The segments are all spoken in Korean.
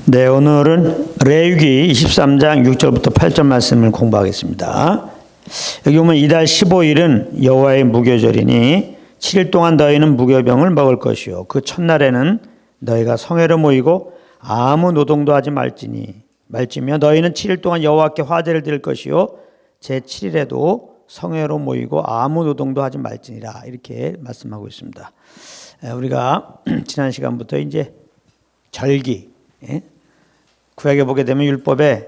네, 오늘은 레위기 23장 6절부터 8절 말씀을 공부하겠습니다. 여기 보면 이달 15일은 여호와의 무교절이니 7일 동안 너희는 무교병을 먹을 것이요 그 첫날에는 너희가 성회로 모이고 아무 노동도 하지 말지며 너희는 7일 동안 여호와께 화제를 드릴 것이요 제 7일에도 성회로 모이고 아무 노동도 하지 말지니라, 이렇게 말씀하고 있습니다. 우리가 지난 시간부터 이제 절기, 구약에 보게 되면 율법에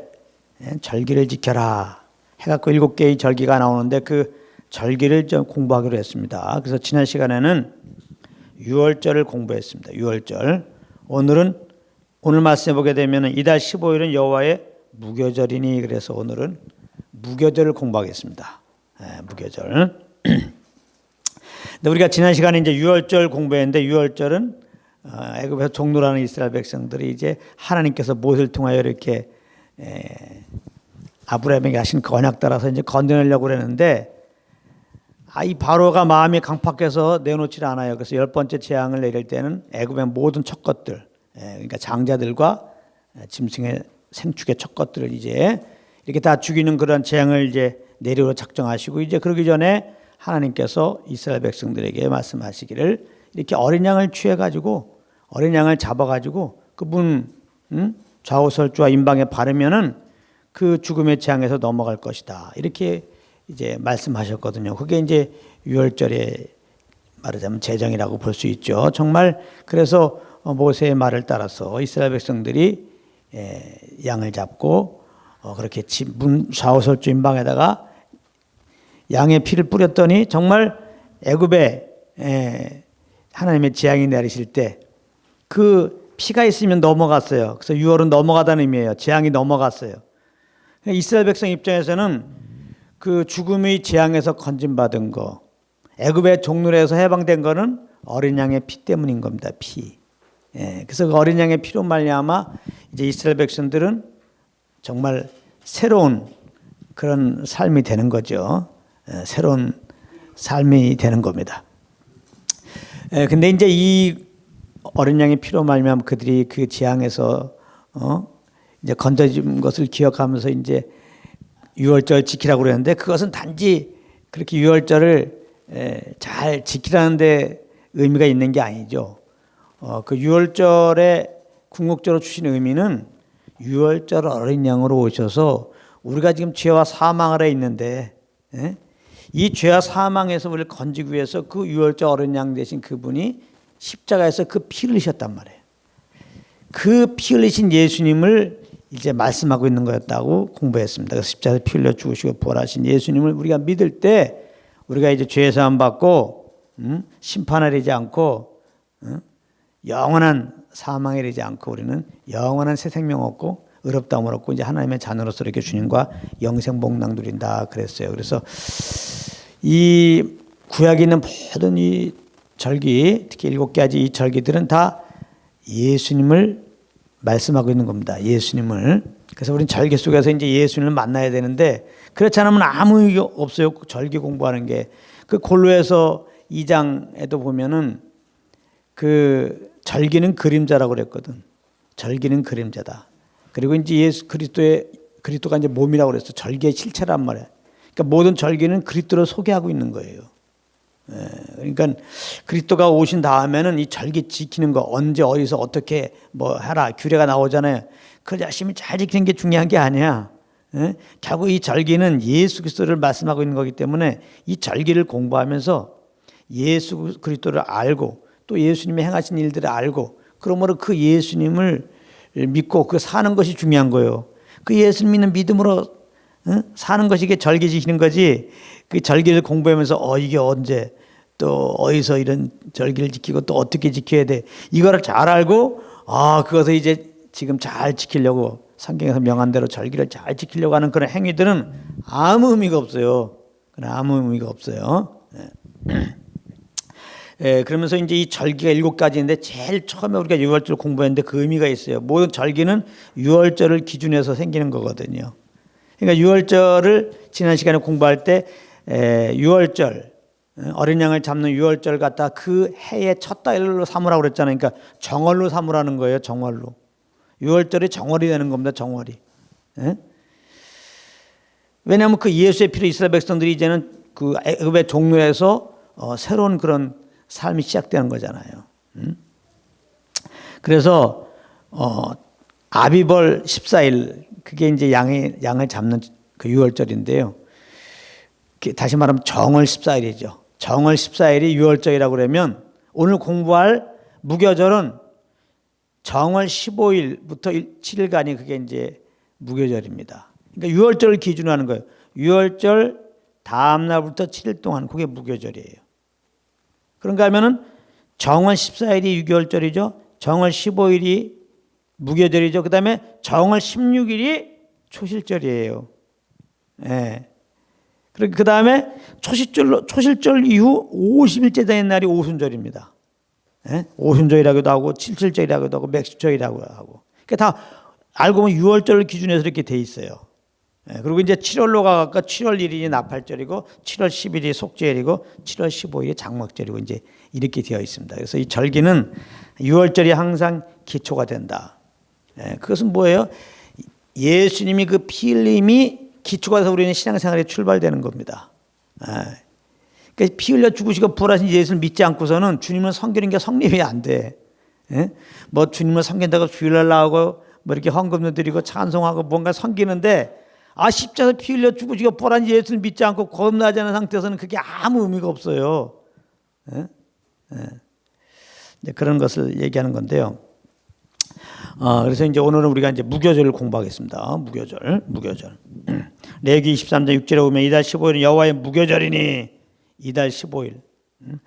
절기를 지켜라 해갖고 7개의 절기가 나오는데 그 절기를 좀 공부하기로 했습니다. 그래서 지난 시간에는 유월절을 공부했습니다. 유월절. 오늘 말씀해 보게 되면 이달 15일은 여호와의 무교절이니, 그래서 오늘은 무교절을 공부하겠습니다. 무교절. 근데 우리가 지난 시간에 이제 유월절 공부했는데, 유월절은 애굽에서 종노라는 이스라엘 백성들이 이제 하나님께서 모세를 통하여 이렇게 아브라함에게 하신 그 언약 따라서 이제 건져내려고 그랬는데, 이 바로가 마음이 강팍해서 내놓질 않아요. 그래서 10번째 재앙을 내릴 때는 애굽의 모든 첫 것들, 그러니까 장자들과 짐승의 생축의 첫 것들을 이제 이렇게 다 죽이는 그런 재앙을 이제 내리러 작정하시고, 이제 그러기 전에 하나님께서 이스라엘 백성들에게 말씀하시기를, 이렇게 어린 양을 취해가지고 어린 양을 잡아가지고 그분 좌우설주와 임방에 바르면은 그 죽음의 재앙에서 넘어갈 것이다, 이렇게 이제 말씀하셨거든요. 그게 이제 유월절의 말하자면 제정이라고 볼 수 있죠. 정말 그래서 모세의 말을 따라서 이스라엘 백성들이 양을 잡고 그렇게 문 좌우설주 임방에다가 양의 피를 뿌렸더니 정말 애굽에 하나님의 재앙이 내리실 때 그 피가 있으면 넘어갔어요. 그래서 유월은 넘어가다는 의미예요. 재앙이 넘어갔어요. 이스라엘 백성 입장에서는 그 죽음의 재앙에서 건진받은 거, 애굽의 종노래에서 해방된 거는 어린 양의 피 때문인 겁니다. 피. 그래서 그 어린 양의 피로 말미암아 이제 이스라엘 백성들은 정말 새로운 그런 삶이 되는 거죠. 새로운 삶이 되는 겁니다. 근데 이제 이 어린 양의 피로 말미암아 그들이 그 재앙에서 이제 건져진 것을 기억하면서 이제 유월절 지키라고 그랬는데, 그것은 단지 그렇게 유월절을 잘 지키라는 데 의미가 있는 게 아니죠. 그 유월절에 궁극적으로 주신 의미는 유월절 어린 양으로 오셔서 우리가 지금 죄와 사망 아래 있는데, 이 죄와 사망에서 우리를 건지기 위해서 그 유월절 어린 양 되신 그분이 십자가에서 그 피를 흘리셨단 말이에요. 그 피 흘리신 예수님을 이제 말씀하고 있는 거였다고 공부했습니다. 십자가에서 피 흘려 죽으시고 부활하신 예수님을 우리가 믿을 때 우리가 이제 죄 사함 받고 심판을 이르지 않고 영원한 사망에 이르지 않고 우리는 영원한 새 생명 얻고 의롭다함을 얻고 이제 하나님의 자녀로서 이렇게 주님과 영생 복락 누린다 그랬어요. 그래서 이 구약에 있는 모든 이 절기, 특히 7가지 이 절기들은 다 예수님을 말씀하고 있는 겁니다. 예수님을. 그래서 우리는 절기 속에서 이제 예수님을 만나야 되는데, 그렇지 않으면 아무 의미 없어요. 절기 공부하는 게. 그 골로에서 2장에도 보면은 그 절기는 그림자라고 그랬거든. 절기는 그림자다. 그리고 이제 예수 그리스도가 이제 몸이라고 그랬어. 절기의 실체란 말이야. 그러니까 모든 절기는 그리스도를 소개하고 있는 거예요. 그러니까 그리스도가 오신 다음에는 이 절기 지키는 거, 언제 어디서 어떻게 뭐 하라 규례가 나오잖아요. 그걸 열심히 잘 지키는 게 중요한 게 아니야. 결국 이 절기는 예수 그리스도를 말씀하고 있는 거기 때문에 이 절기를 공부하면서 예수 그리스도를 알고 또 예수님이 행하신 일들을 알고, 그러므로 그 예수님을 믿고 그 사는 것이 중요한 거예요. 그 예수님 믿는 믿음으로 사는 것이 이게 절기 지키는 거지. 그 절기를 공부하면서 이게 언제 또 어디서 이런 절기를 지키고 또 어떻게 지켜야 돼, 이거를 잘 알고 그것을 이제 지금 잘 지키려고 성경에서 명한 대로 절기를 잘 지키려고 하는 그런 행위들은 아무 의미가 없어요. 아무 의미가 없어요. 그러면서 이제 이 절기가 7가지인데 제일 처음에 우리가 유월절 공부했는데 그 의미가 있어요. 모든 절기는 유월절을 기준해서 생기는 거거든요. 그러니까 유월절을 지난 시간에 공부할 때 유월절, 어린 양을 잡는 유월절 갖다 그 해의 첫 달로 삼으라고 그랬잖아요. 그러니까 정월로 삼으라는 거예요. 정월로. 유월절이 정월이 되는 겁니다. 정월이. 예? 왜냐하면 그 예수의 피로 이스라엘 백성들이 이제는 그 애굽의 종로에서 새로운 그런 삶이 시작되는 거잖아요. 그래서 아비벌 14일 그게 이제 양을 잡는 그 유월절인데요. 다시 말하면 정월 14일이죠. 정월 14일이 유월절이라고 그러면 오늘 공부할 무교절은 정월 15일부터 7일간이 그게 이제 무교절입니다. 그러니까 유월절을 기준으로 하는 거예요. 유월절 다음 날부터 7일 동안 그게 무교절이에요. 그런가 하면은 정월 14일이 유교절이죠. 정월 15일이 무교절이죠. 그다음에 정월 16일이 초실절이에요. 예. 그 다음에 초실절 이후 50일째 되는 날이 오순절입니다. 예? 오순절이라고도 하고 칠칠절이라고도 하고 맥주절이라고 하고. 그러니까 다 알고 보면 6월절을 기준해서 이렇게 돼 있어요. 예, 그리고 이제 7월로 가니까 7월 1일이 나팔절이고 7월 10일이 속죄일이고 7월 15일이 장막절이고 이제 이렇게 되어 있습니다. 그래서 이 절기는 6월절이 항상 기초가 된다. 예, 그것은 뭐예요? 예수님이 그 피 흘림이 기초가 돼서 우리는 신앙생활에 출발되는 겁니다. 예. 그러니까 피 흘려 죽으시고 부활하신 예수를 믿지 않고서는 주님을 섬기는 게 성립이 안 돼. 예? 뭐 주님을 섬긴다고 주일날 나오고 뭐 이렇게 헌금도 드리고 찬송하고 뭔가 섬기는데 십자가에서 피 흘려 죽으시고 부활한 예수를 믿지 않고 거듭나지 않은 상태에서는 그게 아무 의미가 없어요. 예? 예. 그런 것을 얘기하는 건데요. 그래서 이제 오늘은 우리가 이제 무교절을 공부하겠습니다. 무교절. 레위기 23장 6절에 보면 이달 15일은 여호와의 무교절이니 이달 15일,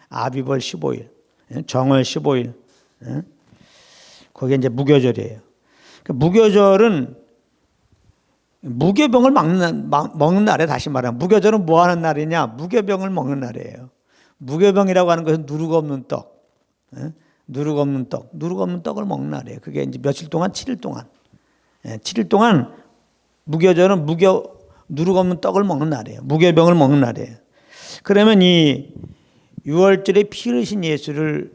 아비벌 15일, 정월 15일, 그게 이제 무교절이에요. 무교절은 무교병을 먹는 날에 다시 말하면 무교절은 뭐 하는 날이냐? 무교병을 먹는 날이에요. 무교병이라고 하는 것은 누룩 없는 떡, 누룩 없는 떡을 먹는 날이에요. 그게 이제 며칠 동안 7일 동안, 7일 동안 무교절은 누룩 없는 떡을 먹는 날이에요. 무교병을 먹는 날이에요. 그러면 이 6월절에 피 흘리신 예수를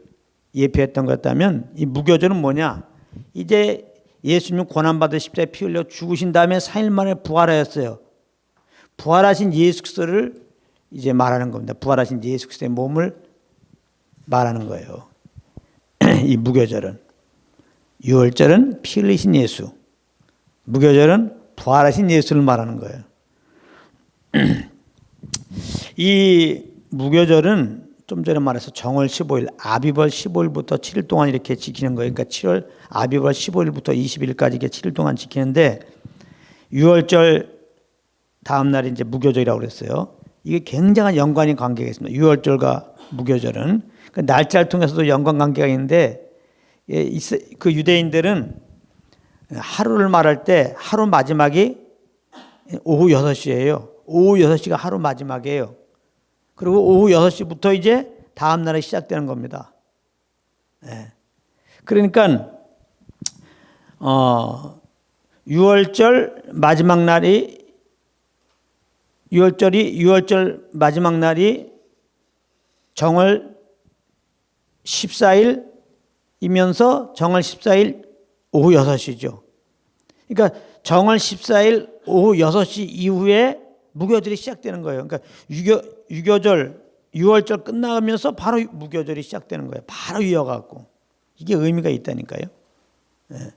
예표했던 것 같다면 이 무교절은 뭐냐? 이제 예수님 고난받아 십자가에 피 흘려 죽으신 다음에 4일 만에 부활하였어요. 부활하신 예수 그리스도를 이제 말하는 겁니다. 부활하신 예수 그리스도의 몸을 말하는 거예요. 이 무교절은 6월절은 피 흘리신 예수, 무교절은 부활하신 예수를 말하는 거예요. 이 무교절은 좀 전에 말해서 정월 15일, 아비벌 15일부터 7일 동안 이렇게 지키는 거예요. 그러니까 7월 아비벌 15일부터 20일까지 이렇게 7일 동안 지키는데 6월절 다음 날이 이제 무교절이라고 그랬어요. 이게 굉장한 연관인 관계가 있습니다. 6월절과 무교절은 그 날짜를 통해서도 연관 관계가 있는데 그 유대인들은 하루를 말할 때 하루 마지막이 오후 6시예요. 오후 6시가 하루 마지막이에요. 그리고 오후 6시부터 이제 다음 날에 시작되는 겁니다. 네. 그러니까 6월절 마지막 날이 6월절 마지막 날이 정월 14일이면서 정월 14일 오후 6시죠. 그러니까 정월 14일 오후 6시 이후에 무교절이 시작되는 거예요. 그러니까 유교절 6월절 끝나면서 바로 무교절이 시작되는 거예요. 바로 이어갖고 이게 의미가 있다니까요. 그러니까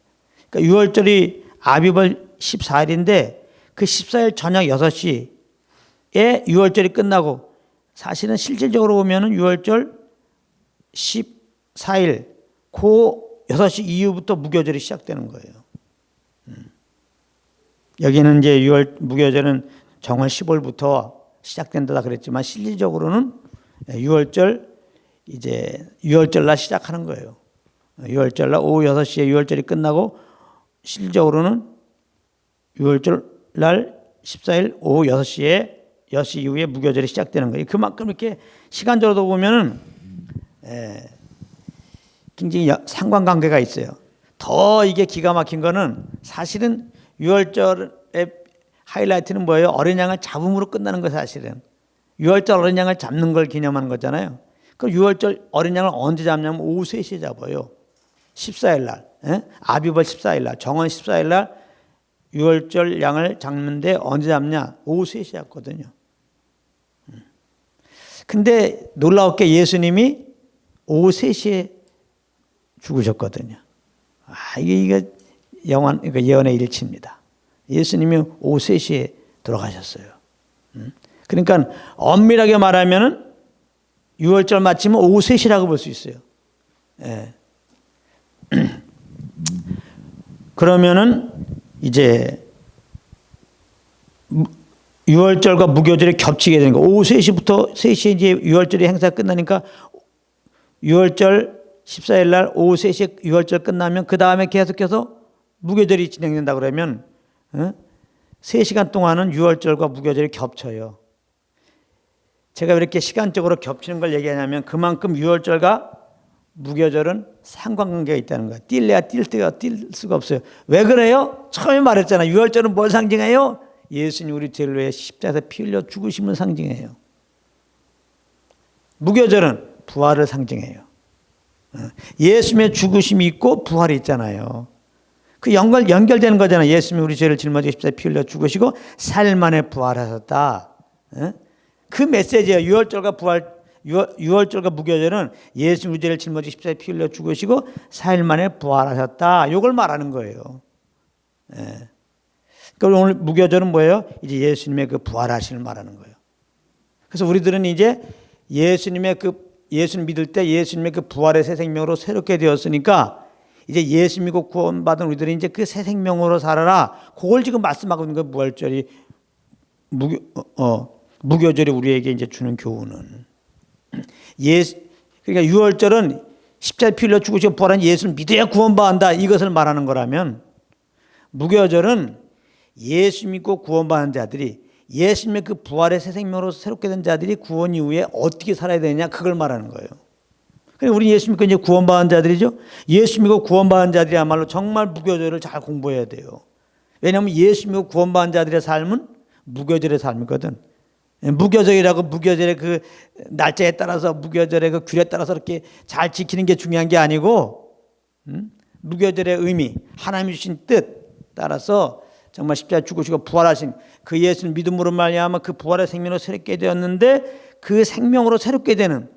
6월절이 아비벌 14일인데 그 14일 저녁 6시에 6월절이 끝나고 사실은 실질적으로 보면은 6월절 14일 그 6시 이후부터 무교절이 시작되는 거예요. 여기는 이제 무교절은 정월 15일부터 시작된다 그랬지만 실질적으로는 6월절 날 시작하는 거예요. 6월절 날 오후 6시에 6월절이 끝나고 실질적으로는 6월절 날 14일 오후 6시 이후에 무교절이 시작되는 거예요. 그만큼 이렇게 시간적으로 보면은 굉장히 상관관계가 있어요. 더 이게 기가 막힌 거는 사실은 6월절의 하이라이트는 뭐예요? 어린 양을 잡음으로 끝나는 거 사실은. 6월절 어린 양을 잡는 걸 기념하는 거잖아요. 그 6월절 어린 양을 언제 잡냐면 오후 3시에 잡아요. 14일 날. 아비벌 14일 날, 정원 14일 날 유월절 양을 잡는데 언제 잡냐? 오후 3시였거든요. 근데 놀라웠게 예수님이 오후 3시에 죽으셨거든요. 이게 예언의 일치입니다. 예수님이 오후 3시에 돌아가셨어요. 그러니까 엄밀하게 말하면은 유월절 마치면 오후 3시라고 볼 수 있어요. 예. 그러면은 이제 유월절과 무교절이 겹치게 되는 거. 오후 3시부터 3시에 이제 유월절이 행사가 끝나니까 유월절 14일 날 오후 3시에 유월절 끝나면 그 다음에 계속해서 무교절이 진행된다 그러면 3시간 동안은 유월절과 무교절이 겹쳐요. 제가 왜 이렇게 시간적으로 겹치는 걸 얘기하냐면 그만큼 유월절과 무교절은 상관관계가 있다는 거예요. 뛸래야 뛸 수가 없어요. 왜 그래요? 처음에 말했잖아요. 유월절은 뭘 상징해요? 예수님 우리 죄를 위해 십자가에서 피 흘려 죽으심을 상징해요. 무교절은 부활을 상징해요. 예수님의 죽으심이 있고 부활이 있잖아요. 그 연결되는 거잖아요. 예수님이 우리 죄를 짊어지고 십자가에 피 흘려 죽으시고 4일 만에 부활하셨다. 그 메시지예요. 유월절과 무교절은 예수님 우리 죄를 짊어지고 십자가에 피 흘려 죽으시고 4일 만에 부활하셨다. 이걸 말하는 거예요. 그러니까 오늘 무교절은 뭐예요? 이제 예수님의 그 부활하심을 말하는 거예요. 그래서 우리들은 이제 예수님 믿을 때 예수님의 그 부활의 새 생명으로 새롭게 되었으니까 이제 예수 믿고 구원받은 우리들이 이제 그 새 생명으로 살아라. 그걸 지금 말씀하고 있는 거예요. 무월절이 무교절이 우리에게 이제 주는 교훈은 그러니까 유월절은 십자가에 피 흘려 죽으시고 부활한 예수를 믿어야 구원받는다 이것을 말하는 거라면 무교절은 예수 믿고 구원받은 자들이 예수님의 그 부활의 새 생명으로 새롭게 된 자들이 구원 이후에 어떻게 살아야 되느냐 그걸 말하는 거예요. 그러니까 우리 예수 믿고 이제 구원받은 자들이죠. 예수 믿고 구원받은 자들이야말로 정말 무교절을 잘 공부해야 돼요. 왜냐하면 예수 믿고 구원받은 자들의 삶은 무교절의 삶이거든. 무교절이라고 무교절의 그 날짜에 따라서 무교절의 그 규례에 따라서 이렇게 잘 지키는 게 중요한 게 아니고 무교절의 의미, 하나님이 주신 뜻 따라서 정말 십자가에 죽으시고 부활하신 그 예수를 믿음으로 말미암아 그 부활의 생명으로 새롭게 되었는데 그 생명으로 새롭게 되는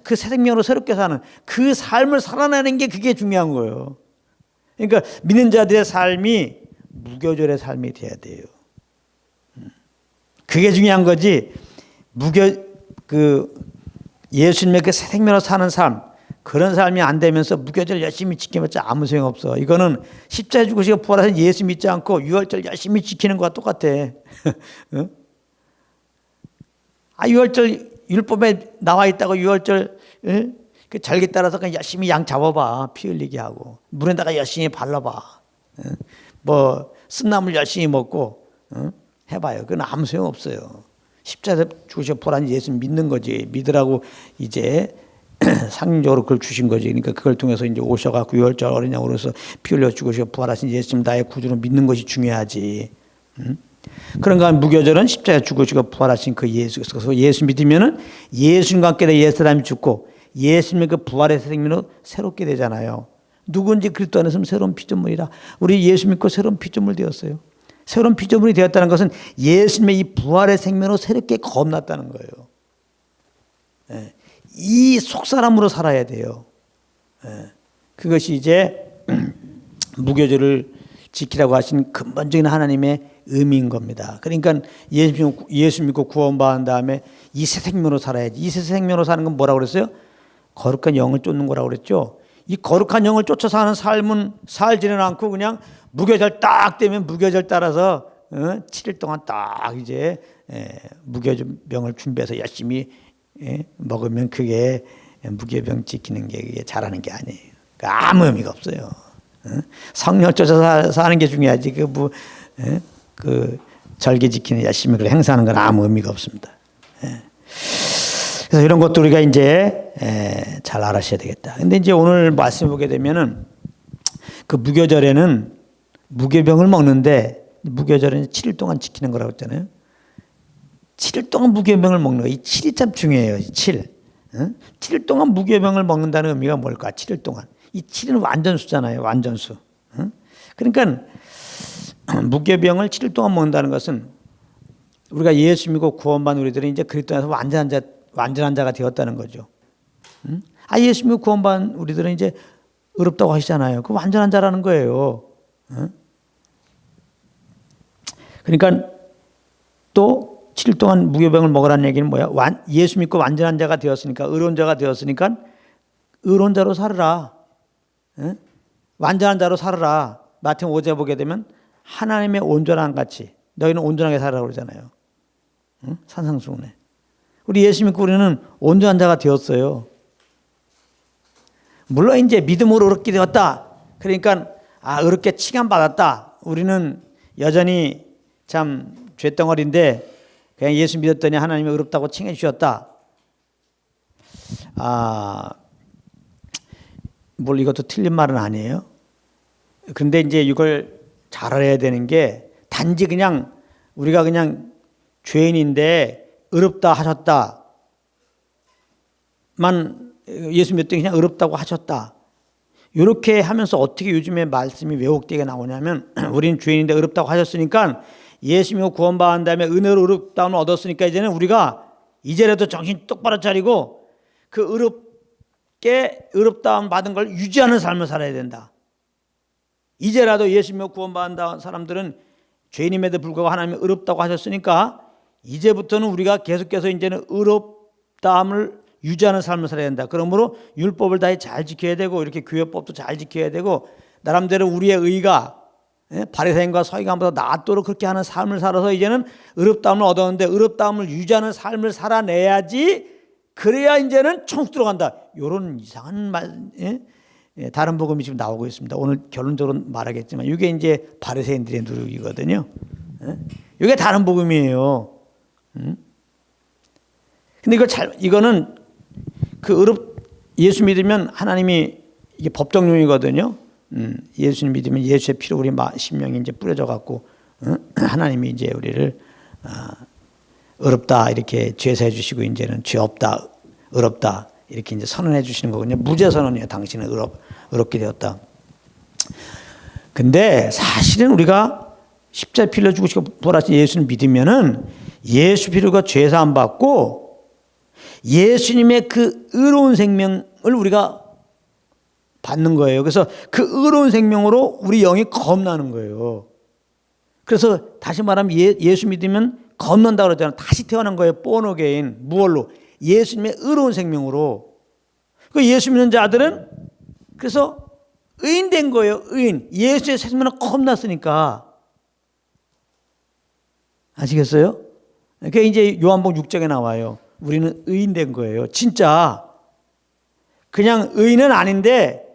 그 새 생명으로 새롭게 사는 그 삶을 살아내는 게 그게 중요한 거예요. 그러니까 믿는 자들의 삶이 무교절의 삶이 돼야 돼요. 그게 중요한 거지. 예수님의 그 새 생명으로 사는 삶, 그런 삶이 안 되면서 무교절 열심히 지키면서 아무 소용 없어. 이거는 십자가에 죽으시고 부활하신 예수 믿지 않고 유월절 열심히 지키는 것과 똑같아. 유월절 율법에 나와 있다고 유월절 그 절기 따라서 그냥 열심히 양 잡아봐. 피 흘리게 하고 물에다가 열심히 발라봐. 뭐 쓴나물 열심히 먹고 해봐요. 그건 아무 소용 없어요. 십자가에 죽으시고 부활한 예수 믿는 거지. 믿으라고 이제 상징적으로 그걸 주신 거지. 그러니까 그걸 통해서 이제 오셔갖고 유월절 어린 양으로서 피 흘려 죽으시고 부활하신 예수님 나의 구주로 믿는 것이 중요하지. 그런가 무교절은 십자가에 죽으시고 부활하신 그 예수께서 예수 믿으면은 예수님과 함께 옛 사람이 죽고 예수님의 그 부활의 생명으로 새롭게 되잖아요. 누군지 그리스도 안에서 새로운 피조물이라. 우리 예수 믿고 새로운 피조물 되었어요. 새로운 피조물이 되었다는 것은 예수님의 이 부활의 생명으로 새롭게 거듭났다는 거예요. 이 속사람으로 살아야 돼요. 그것이 이제 무교절을 지키라고 하신 근본적인 하나님의 의미인 겁니다. 그러니까 예수 믿고 구원받은 다음에 이 새 생명으로 살아야지. 이 새 생명으로 사는 건 뭐라고 그랬어요? 거룩한 영을 쫓는 거라고 그랬죠. 이 거룩한 영을 쫓아 사는 삶은 살지는 않고 그냥 무교절 딱 되면 무교절 따라서 7일 동안 딱 이제 무교병을 준비해서 열심히 먹으면 그게 무교병 지키는 게 그게 잘하는 게 아니에요. 아무 의미가 없어요. 성령 쫓아 사는 게 중요하지. 그 절기 지키는 열심히 그걸 행사하는 건 아무 의미가 없습니다. 그래서 이런 것도 우리가 이제 잘 알아셔야 되겠다. 근데 이제 오늘 말씀 보게 되면은 그 무교절에는 무교병을 먹는데 무교절은 7일 동안 지키는 거라고 했잖아요. 7일 동안 무교병을 먹는 거. 이 7이 참 중요해요. 7. 7일 동안 무교병을 먹는다는 의미가 뭘까? 7일 동안. 이 7일은 완전수잖아요. 완전수. 그러니까 무교병을 7일 동안 먹는다는 것은 우리가 예수 믿고 구원받은 우리들은 이제 그리스도 안에서 완전한 자가 되었다는 거죠. 예수 믿고 구원받은 우리들은 이제 의롭다고 하시잖아요. 그 완전한 자라는 거예요. 그러니까 또 7일 동안 무교병을 먹으라는 얘기는 뭐야? 예수 믿고 완전한 자가 되었으니까, 의로운 자가 되었으니까 의로운 자로 살으라. 완전한 자로 살으라. 마태복음 5장 보게 되면 하나님의 온전한 같이 너희는 온전하게 살아라고 그러잖아요. 산상수훈에. 우리 예수 믿고 우리는 온전한 자가 되었어요. 물론 이제 믿음으로 의롭게 되었다. 그러니까 의롭게 칭함받았다. 우리는 여전히 참 죄덩어리인데 그냥 예수 믿었더니 하나님이 의롭다고 칭해 주셨다. 뭘 이것도 틀린 말은 아니에요. 그런데 이제 이걸 잘 알아야 되는 게 단지 그냥 우리가 그냥 죄인인데 의롭다 하셨다만 예수 믿었더니 그냥 의롭다고 하셨다. 이렇게 하면서 어떻게 요즘에 말씀이 왜곡되게 나오냐면 우리는 죄인인데 의롭다고 하셨으니까 예수 믿고 구원받은 다음에 은혜로 의롭다움을 얻었으니까 이제는 우리가 이제라도 정신 똑바로 차리고 그 의롭다움 받은 걸 유지하는 삶을 살아야 된다. 이제라도 예수 믿고 구원받은 사람들은 죄인임에도 불구하고 하나님이 의롭다고 하셨으니까 이제부터는 우리가 계속해서 이제는 의롭다움을 유지하는 삶을 살아야 된다. 그러므로 율법을 다 잘 지켜야 되고 이렇게 교회법도 잘 지켜야 되고 나름대로 우리의 의가 바리새인과 서기관보다 낫도록 그렇게 하는 삶을 살아서 이제는 의롭다움을 얻었는데 의롭다움을 유지하는 삶을 살아내야지 그래야 이제는 천국 들어간다. 이런 이상한 말, 다른 복음이 지금 나오고 있습니다. 오늘 결론적으로 말하겠지만 이게 이제 바리새인들의 누룩이거든요. 이게 다른 복음이에요. 근데 이거는 예수 믿으면 하나님이 이게 법정용이거든요. 예수님 믿으면 예수의 피로 우리 심령이 이제 뿌려져 갖고 하나님이 이제 우리를 의롭다 이렇게 죄사해 주시고 이제는 죄 없다 의롭다 이렇게 이제 선언해 주시는 거거든요. 무죄 선언이에요. 당신은 의롭게 되었다. 근데 사실은 우리가 십자가에 피 흘려 죽으시고 부활하신 예수를 믿으면은 예수 피로가 죄 사함 받고 예수님의 그 의로운 생명을 우리가 받는 거예요. 그래서 그 의로운 생명으로 우리 영이 겁나는 거예요. 그래서 다시 말하면 예수 믿으면 겁난다 그러잖아요. 다시 태어난 거예요. born again. 무얼로? 예수님의 의로운 생명으로. 그 예수 믿는 자들은 그래서 의인 된 거예요. 의인. 예수의 생명은 겁났으니까. 아시겠어요? 그게 이제 요한복음 6장에 나와요. 우리는 의인 된 거예요. 진짜. 그냥 의인은 아닌데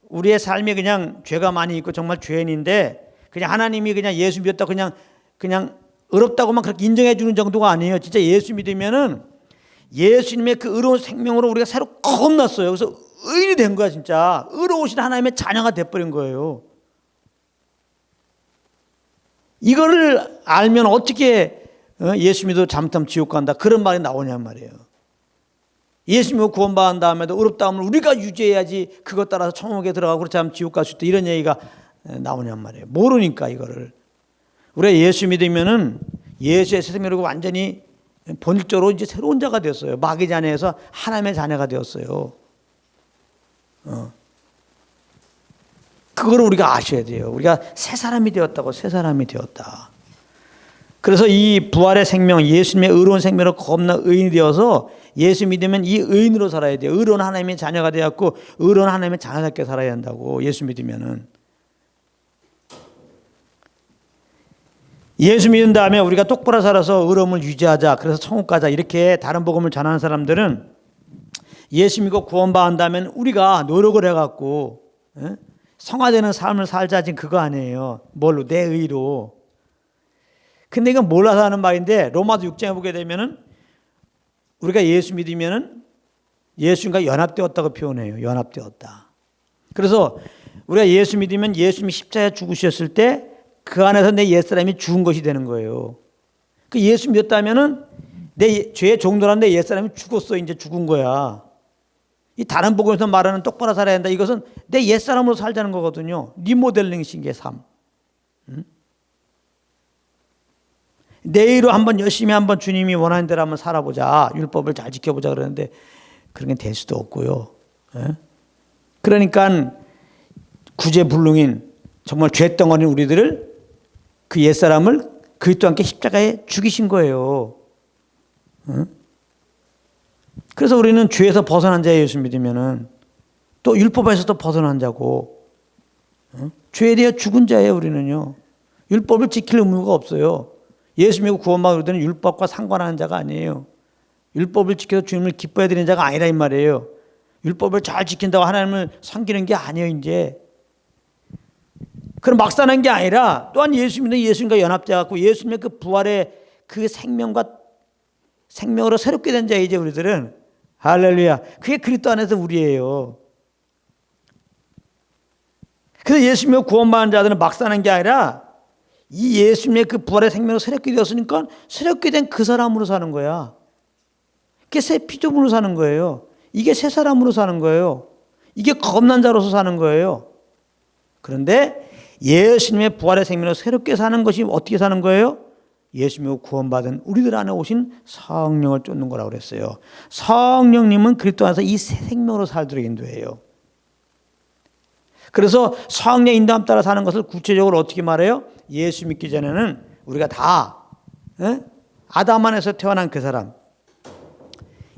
우리의 삶에 그냥 죄가 많이 있고 정말 죄인인데 그냥 하나님이 그냥 예수 믿었다 그냥 의롭다고만 그렇게 인정해 주는 정도가 아니에요. 진짜 예수 믿으면은 예수님의 그 의로운 생명으로 우리가 새로 겁났어요. 그래서 의인이 된 거야, 진짜. 의로우신 하나님의 자녀가 돼버린 거예요. 이거를 알면 어떻게 예수 믿어 잘못하면 지옥 간다 그런 말이 나오냔 말이에요. 예수 믿고 구원받은 다음에도 의롭다움을 우리가 유지해야지 그것 따라서 천국에 들어가고 그렇지 않으면 지옥 갈 수 있다 이런 얘기가 나오냔 말이에요. 모르니까 이거를. 우리가 예수 믿으면은 예수의 생명으로 완전히 본질적으로 이제 새로운 자가 되었어요. 마귀 자녀에서 하나님의 자녀가 되었어요. 그거를 우리가 아셔야 돼요. 우리가 새 사람이 되었다고 새 사람이 되었다. 그래서 이 부활의 생명, 예수님의 의로운 생명으로 겁나 의인이 되어서 예수 믿으면 이 의인으로 살아야 돼요. 의로운 하나님의 자녀가 되었고 의로운 하나님의 자녀답게 살아야 한다고 예수 믿으면은. 예수 믿은 다음에 우리가 똑바로 살아서 의로움을 유지하자. 그래서 천국 가자. 이렇게 다른 복음을 전하는 사람들은 예수 믿고 구원받은 다음에 우리가 노력을 해갖고 성화되는 삶을 살자. 지금 그거 아니에요. 뭘로? 내 의로. 근데 이건 몰라서 하는 말인데 로마서 6장에 보게 되면은 우리가 예수 믿으면은 예수님과 연합되었다고 표현해요. 연합되었다. 그래서 우리가 예수 믿으면 예수님이 십자가에 죽으셨을 때 그 안에서 내 옛사람이 죽은 것이 되는 거예요. 그 예수 믿었다면은 내 죄의 종도라는데 옛사람이 죽었어. 이제 죽은 거야. 이 다른 복음에서 말하는 똑바로 살아야 한다. 이것은 내 옛사람으로 살자는 거거든요. 리모델링식 의 삶. 내일로 한번 열심히 한번 주님이 원하는 대로 한번 살아보자. 율법을 잘 지켜보자 그러는데 그런 게 될 수도 없고요. 그러니까 구제불능인 정말 죄덩어리인 우리들을 그 옛사람을 그리스도와 함께 십자가에 죽이신 거예요. 그래서 우리는 죄에서 벗어난 자예요. 예수 믿으면은 또 율법에서도 벗어난 자고 죄에 대해 죽은 자예요. 우리는요. 율법을 지킬 의무가 없어요. 예수 믿고 구원받은 우리들은 율법과 상관하는 자가 아니에요. 율법을 지켜서 주님을 기뻐해야 되는 자가 아니라 이 말이에요. 율법을 잘 지킨다고 하나님을 섬기는 게 아니에요. 이제 그럼 막 사는 게 아니라 또한 예수 믿는 예수님과 연합돼 갖고 예수님의 그 부활의 그 생명으로 새롭게 된 자이제 우리들은 할렐루야. 그게 그리스도 안에서 우리예요. 그래서 예수님의 구원받은 자들은 막 사는 게 아니라 이 예수님의 그 부활의 생명으로 새롭게 되었으니까 새롭게 된 그 사람으로 사는 거야. 그게 새 피조물로 사는 거예요. 이게 새 사람으로 사는 거예요. 이게 겁난 자로서 사는 거예요. 그런데 예수님의 부활의 생명으로 새롭게 사는 것이 어떻게 사는 거예요? 예수님으로 구원받은 우리들 안에 오신 성령을 쫓는 거라고 그랬어요. 성령님은 그리스도 안에서 이 새 생명으로 살도록 인도해요. 그래서 성령 인도함 따라 사는 것을 구체적으로 어떻게 말해요? 예수 믿기 전에는 우리가 다 아담 안에서 태어난 그 사람,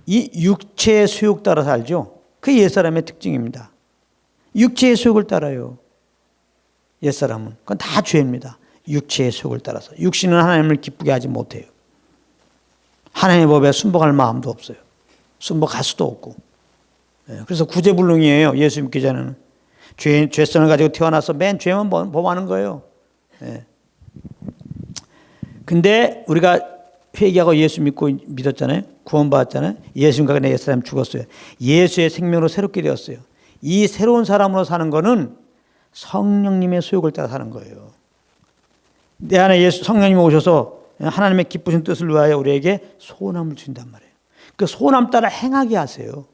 이 육체의 수욕 따라 살죠. 그게 옛사람의 특징입니다. 육체의 수욕을 따라요. 옛사람은 그건 다 죄입니다. 육체의 수욕을 따라서. 육신은 하나님을 기쁘게 하지 못해요. 하나님의 법에 순복할 마음도 없어요. 순복할 수도 없고. 그래서 구제불능이에요. 예수 믿기 전에는. 죄성을 가지고 태어나서 맨 죄만 범하는 거예요. 근데 우리가 회개하고 예수 믿었잖아요. 구원받았잖아요. 예수님과 내 옛사람 죽었어요. 예수의 생명으로 새롭게 되었어요. 이 새로운 사람으로 사는 거는 성령님의 소욕을 따라 사는 거예요. 내 안에 성령님이 오셔서 하나님의 기쁘신 뜻을 위하여 우리에게 소원함을 주신단 말이에요. 그 소원함 따라 행하게 하세요.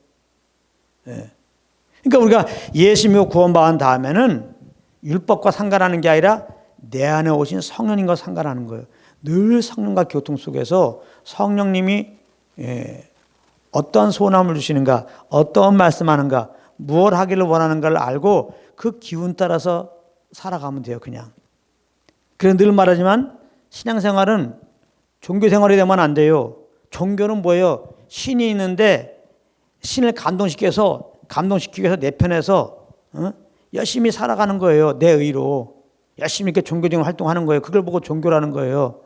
그러니까 우리가 예수 믿고 구원받은 다음에는 율법과 상관하는 게 아니라 내 안에 오신 성령님과 상관하는 거예요. 늘 성령과 교통 속에서 성령님이 어떤 소원함을 주시는가, 어떤 말씀하는가, 무엇 하기를 원하는가를 알고 그 기운 따라서 살아가면 돼요. 그냥. 그래서 늘 말하지만 신앙생활은 종교생활이 되면 안 돼요. 종교는 뭐예요? 신이 있는데 신을 감동시키기 위해서 내 편에서 열심히 살아가는 거예요. 내 의로. 열심히 이렇게 종교적인 활동하는 거예요. 그걸 보고 종교라는 거예요.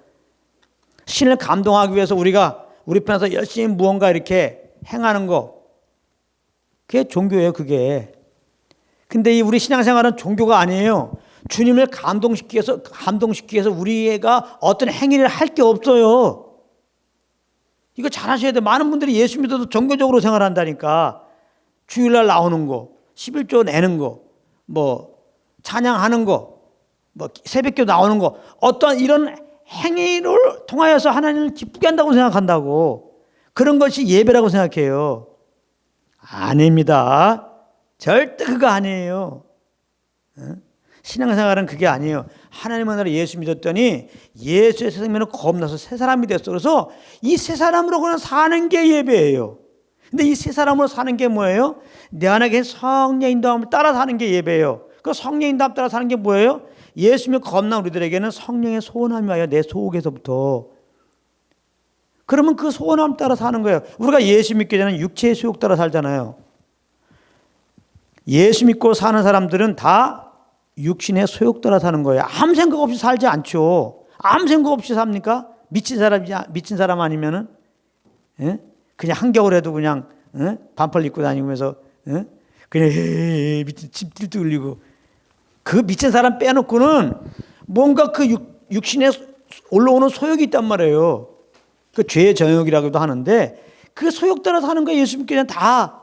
신을 감동하기 위해서 우리가 우리 편에서 열심히 무언가 이렇게 행하는 거. 그게 종교예요. 그게. 근데 우리 신앙생활은 종교가 아니에요. 주님을 감동시키기 위해서 우리가 어떤 행위를 할 게 없어요. 이거 잘 하셔야 돼요. 많은 분들이 예수 믿어도 종교적으로 생활한다니까. 주일날 나오는 거, 11조 내는 거, 뭐 찬양하는 거, 뭐 새벽기도 나오는 거, 어떤 이런 행위를 통하여서 하나님을 기쁘게 한다고 생각한다고. 그런 것이 예배라고 생각해요. 아닙니다. 절대 그거 아니에요. 신앙생활은 그게 아니에요. 하나님 하나로 예수 믿었더니 예수의 생명은 겁나서 새 사람이 됐어. 그래서 이 새 사람으로 그냥 사는 게 예배예요. 근데 이 새 사람으로 사는 게 뭐예요? 내 안에 계신 성령 인도함을 따라 사는 게 예배예요. 그 성령 인도함 따라 사는 게 뭐예요? 예수 믿고 겁나 우리들에게는 성령의 소원함이 와요. 내 속에서부터. 그러면 그 소원함 따라 사는 거예요. 우리가 예수 믿기 전에는 육체의 수욕 따라 살잖아요. 예수 믿고 사는 사람들은 다 육신의 소욕 따라 사는 거예요. 아무 생각 없이 살지 않죠. 아무 생각 없이 삽니까? 미친 사람 아니면은 그냥 한겨울에도 그냥 반팔 입고 다니면서 그냥 미친 집들도 흘리고 그 미친 사람 빼놓고는 뭔가 그 육신에 올라오는 소욕이 있단 말이에요. 그 죄의 정욕이라고도 하는데 그 소욕 따라 사는 거예요. 예수 믿기 전에 다.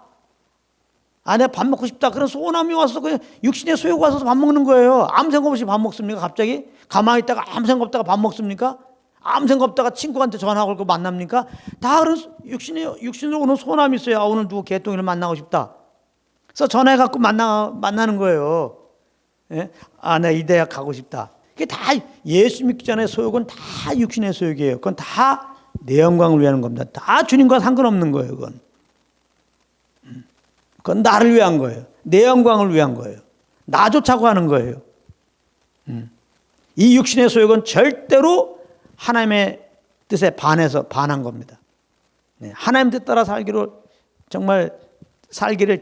내가 밥 먹고 싶다. 그런 소원함이 와서 그냥 육신의 소욕 와서 밥 먹는 거예요. 아무 생각 없이 밥 먹습니까? 갑자기? 가만히 있다가 아무 생각 없다가 밥 먹습니까? 아무 생각 없다가 친구한테 전화 걸고 만납니까? 다 그런 육신으로 오는 소원함이 있어요. 오늘 누구 개똥이를 만나고 싶다. 그래서 전화해갖고 만나는 거예요. 예? 아, 내가 이 대학 가고 싶다. 그게 다 예수 믿기 전에 소욕은 다 육신의 소욕이에요. 그건 다 내 영광을 위한 겁니다. 다 주님과 상관없는 거예요. 그건 나를 위한 거예요. 내 영광을 위한 거예요. 나 좋자고 하는 거예요. 이 육신의 소욕은 절대로 하나님의 뜻에 반한 겁니다. 네, 하나님 뜻 따라 살기를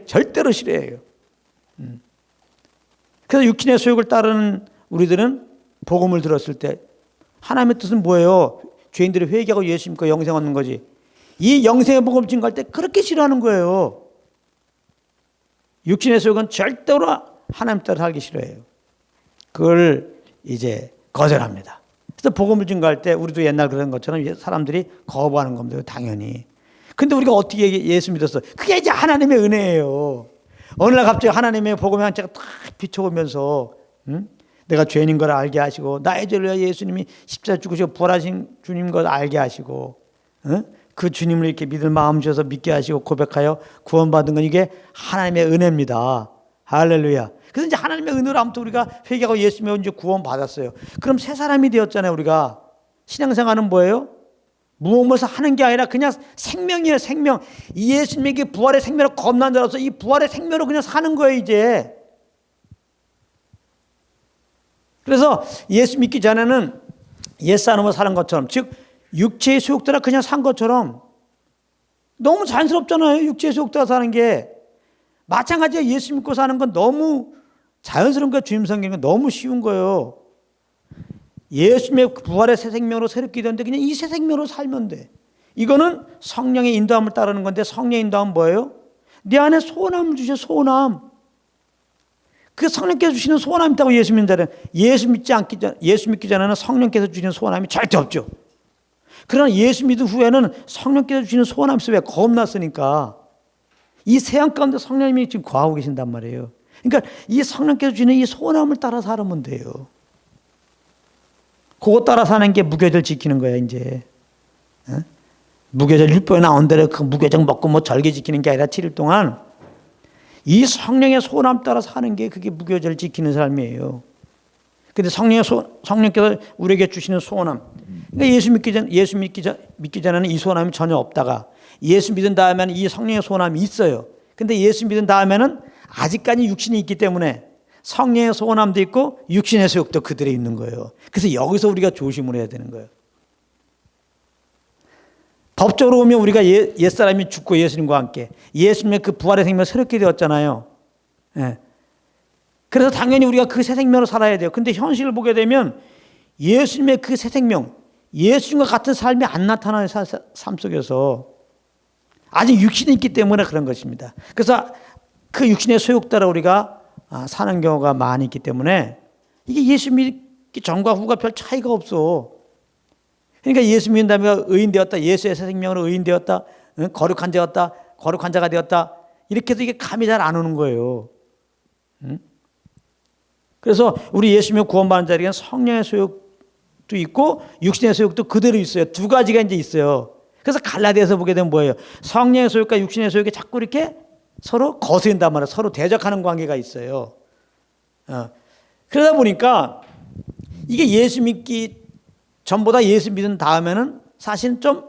절대로 싫어해요. 그래서 육신의 소욕을 따르는 우리들은 복음을 들었을 때 하나님의 뜻은 뭐예요? 죄인들이 회개하고 예수 믿고 영생 얻는 거지. 이 영생의 복음 증거할 때 그렇게 싫어하는 거예요. 육신의 소욕은 절대로 하나님 따라 살기 싫어해요. 그걸 이제 거절합니다. 그래서 복음을 증거할 때 우리도 옛날 그런 것처럼 사람들이 거부하는 겁니다. 당연히. 근데 우리가 어떻게 예수 믿었어? 그게 이제 하나님의 은혜예요. 어느 날 갑자기 하나님의 복음의 한자가 탁 비춰오면서 내가 죄인인 걸 알게 하시고 나의 죄를 위하여 예수님이 십자가에 죽으시고 부활하신 주님 걸 알게 하시고 그 주님을 이렇게 믿을 마음 주셔서 믿게 하시고 고백하여 구원받은 건 이게 하나님의 은혜입니다. 할렐루야. 그래서 이제 하나님의 은혜로 아무튼 우리가 회개하고 예수 믿어 이제 구원받았어요. 그럼 새 사람이 되었잖아요. 우리가 신앙생활은 뭐예요? 무엇을 하는 게 아니라 그냥 생명이에요. 생명. 이 예수님에게 부활의 생명을 겁난 줄 알아서 이 부활의 생명으로 그냥 사는 거예요. 이제. 그래서 예수 믿기 전에는 옛사람으로 사는 것처럼, 즉 육체의 소욕 따라 그냥 산 것처럼 너무 자연스럽잖아요. 육체의 소욕 따라 사는 게. 마찬가지로 예수 믿고 사는 건 너무 자연스러운 거예요. 주님 섬기는 건 너무 쉬운 거예요. 예수님의 부활의 새 생명으로 새롭게 되는데 그냥 이 새 생명으로 살면 돼. 이거는 성령의 인도함을 따르는 건데, 성령의 인도함은 뭐예요? 내 안에 소원함을 주셔. 소원함. 그 성령께서 주시는 소원함이 있다고. 예수 믿는 자는 예수 믿기 전에는 성령께서 주시는 소원함이 절대 없죠. 그러나 예수 믿은 후에는 성령께서 주시는 소원함이 있어요. 왜? 겁났으니까. 이 세상 가운데 성령님이 지금 거하고 계신단 말이에요. 그러니까 이 성령께서 주시는 이 소원함을 따라 살면 돼요. 그거 따라 사는 게 무교절 지키는 거야, 이제. 무교절 율법에 나온 대로 그 무교절 먹고 뭐 절개 지키는 게 아니라 7일 동안 이 성령의 소원함 따라 사는 게 그게 무교절 지키는 삶이에요. 근데 성령께서 우리에게 주시는 소원함. 그러니까 예수 믿기 전에는 이 소원함이 전혀 없다가 예수 믿은 다음에는 이 성령의 소원함이 있어요. 근데 예수 믿은 다음에는 아직까지 육신이 있기 때문에 성령의 소원함도 있고 육신의 소욕도 그대로 있는 거예요. 그래서 여기서 우리가 조심을 해야 되는 거예요. 법적으로 보면 우리가 옛사람이 죽고 예수님과 함께 예수님의 그 부활의 생명을 새롭게 되었잖아요. 예. 그래서 당연히 우리가 그 새 생명으로 살아야 돼요. 근데 현실을 보게 되면 예수님의 그 새 생명, 예수님과 같은 삶이 안 나타나는 삶 속에서 아직 육신이 있기 때문에 그런 것입니다. 그래서 그 육신의 소욕 따라 우리가 사는 경우가 많이 있기 때문에 이게 예수 믿기 전과 후가 별 차이가 없어. 그러니까 예수 믿는 다음에 의인 되었다, 예수의 새 생명으로 의인 되었다, 거룩한 자가 되었다, 이렇게 해도 이게 감이 잘 안 오는 거예요. 그래서 우리 예수 믿고 구원받은 자에게는 성령의 소욕도 있고 육신의 소욕도 그대로 있어요. 두 가지가 이제 있어요. 그래서 갈라디아서 보게 되면 뭐예요? 성령의 소욕과 육신의 소욕이 자꾸 이렇게 서로 거스린단 말이에요. 서로 대적하는 관계가 있어요. 그러다 보니까 이게 예수 믿기 전보다 예수 믿은 다음에는 사실 좀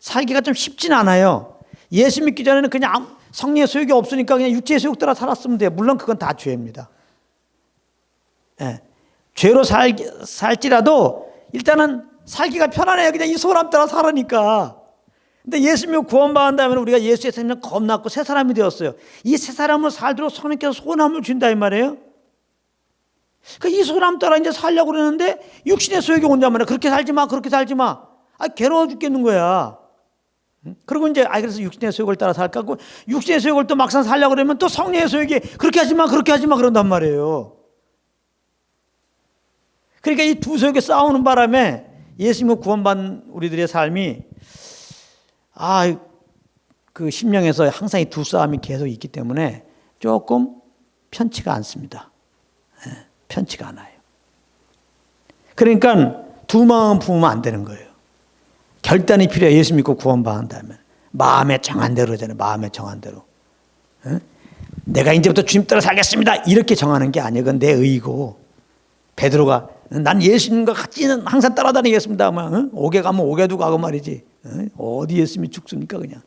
살기가 좀 쉽진 않아요. 예수 믿기 전에는 그냥 성령의 소욕이 없으니까 그냥 육체의 소욕 따라 살았으면 돼요. 물론 그건 다 죄입니다. 예. 죄로 살지라도 일단은 살기가 편안해요. 그냥 이 소원함 따라 살으니까. 근데 예수 믿고 구원받은 다음에 우리가 예수의 생명 겁났고 새 사람이 되었어요. 이 새 사람으로 살도록 성령께서 소원함을 준다 이 말이에요. 이 소원함 따라 이제 살려고 그러는데 육신의 소욕이 온단 말이에요. 그렇게 살지 마, 그렇게 살지 마. 괴로워 죽겠는 거야. 그리고 이제 그래서 육신의 소욕을 따라 살까 고 육신의 소욕을 또 막상 살려고 그러면 또 성령의 소욕이 그렇게 하지 마, 그렇게 하지 마 그런단 말이에요. 그러니까 이 두 소욕이 싸우는 바람에 예수 믿고 구원받은 우리들의 삶이 그 심령에서 항상 이 두 싸움이 계속 있기 때문에 조금 편치가 않습니다. 편치가 않아요. 그러니까 두 마음 품으면 안 되는 거예요. 결단이 필요해요. 예수 믿고 구원받은 다음에 마음에 정한 대로잖아요. 마음에 정한 대로. 내가 이제부터 주님 따라 살겠습니다 이렇게 정하는 게 아니에요. 그건 내 의고. 베드로가 난 예수님과 같이는 항상 따라다니겠습니다. 막 옥에 가면 옥에도 가고 말이지. 어디 예수님이 죽습니까 그냥.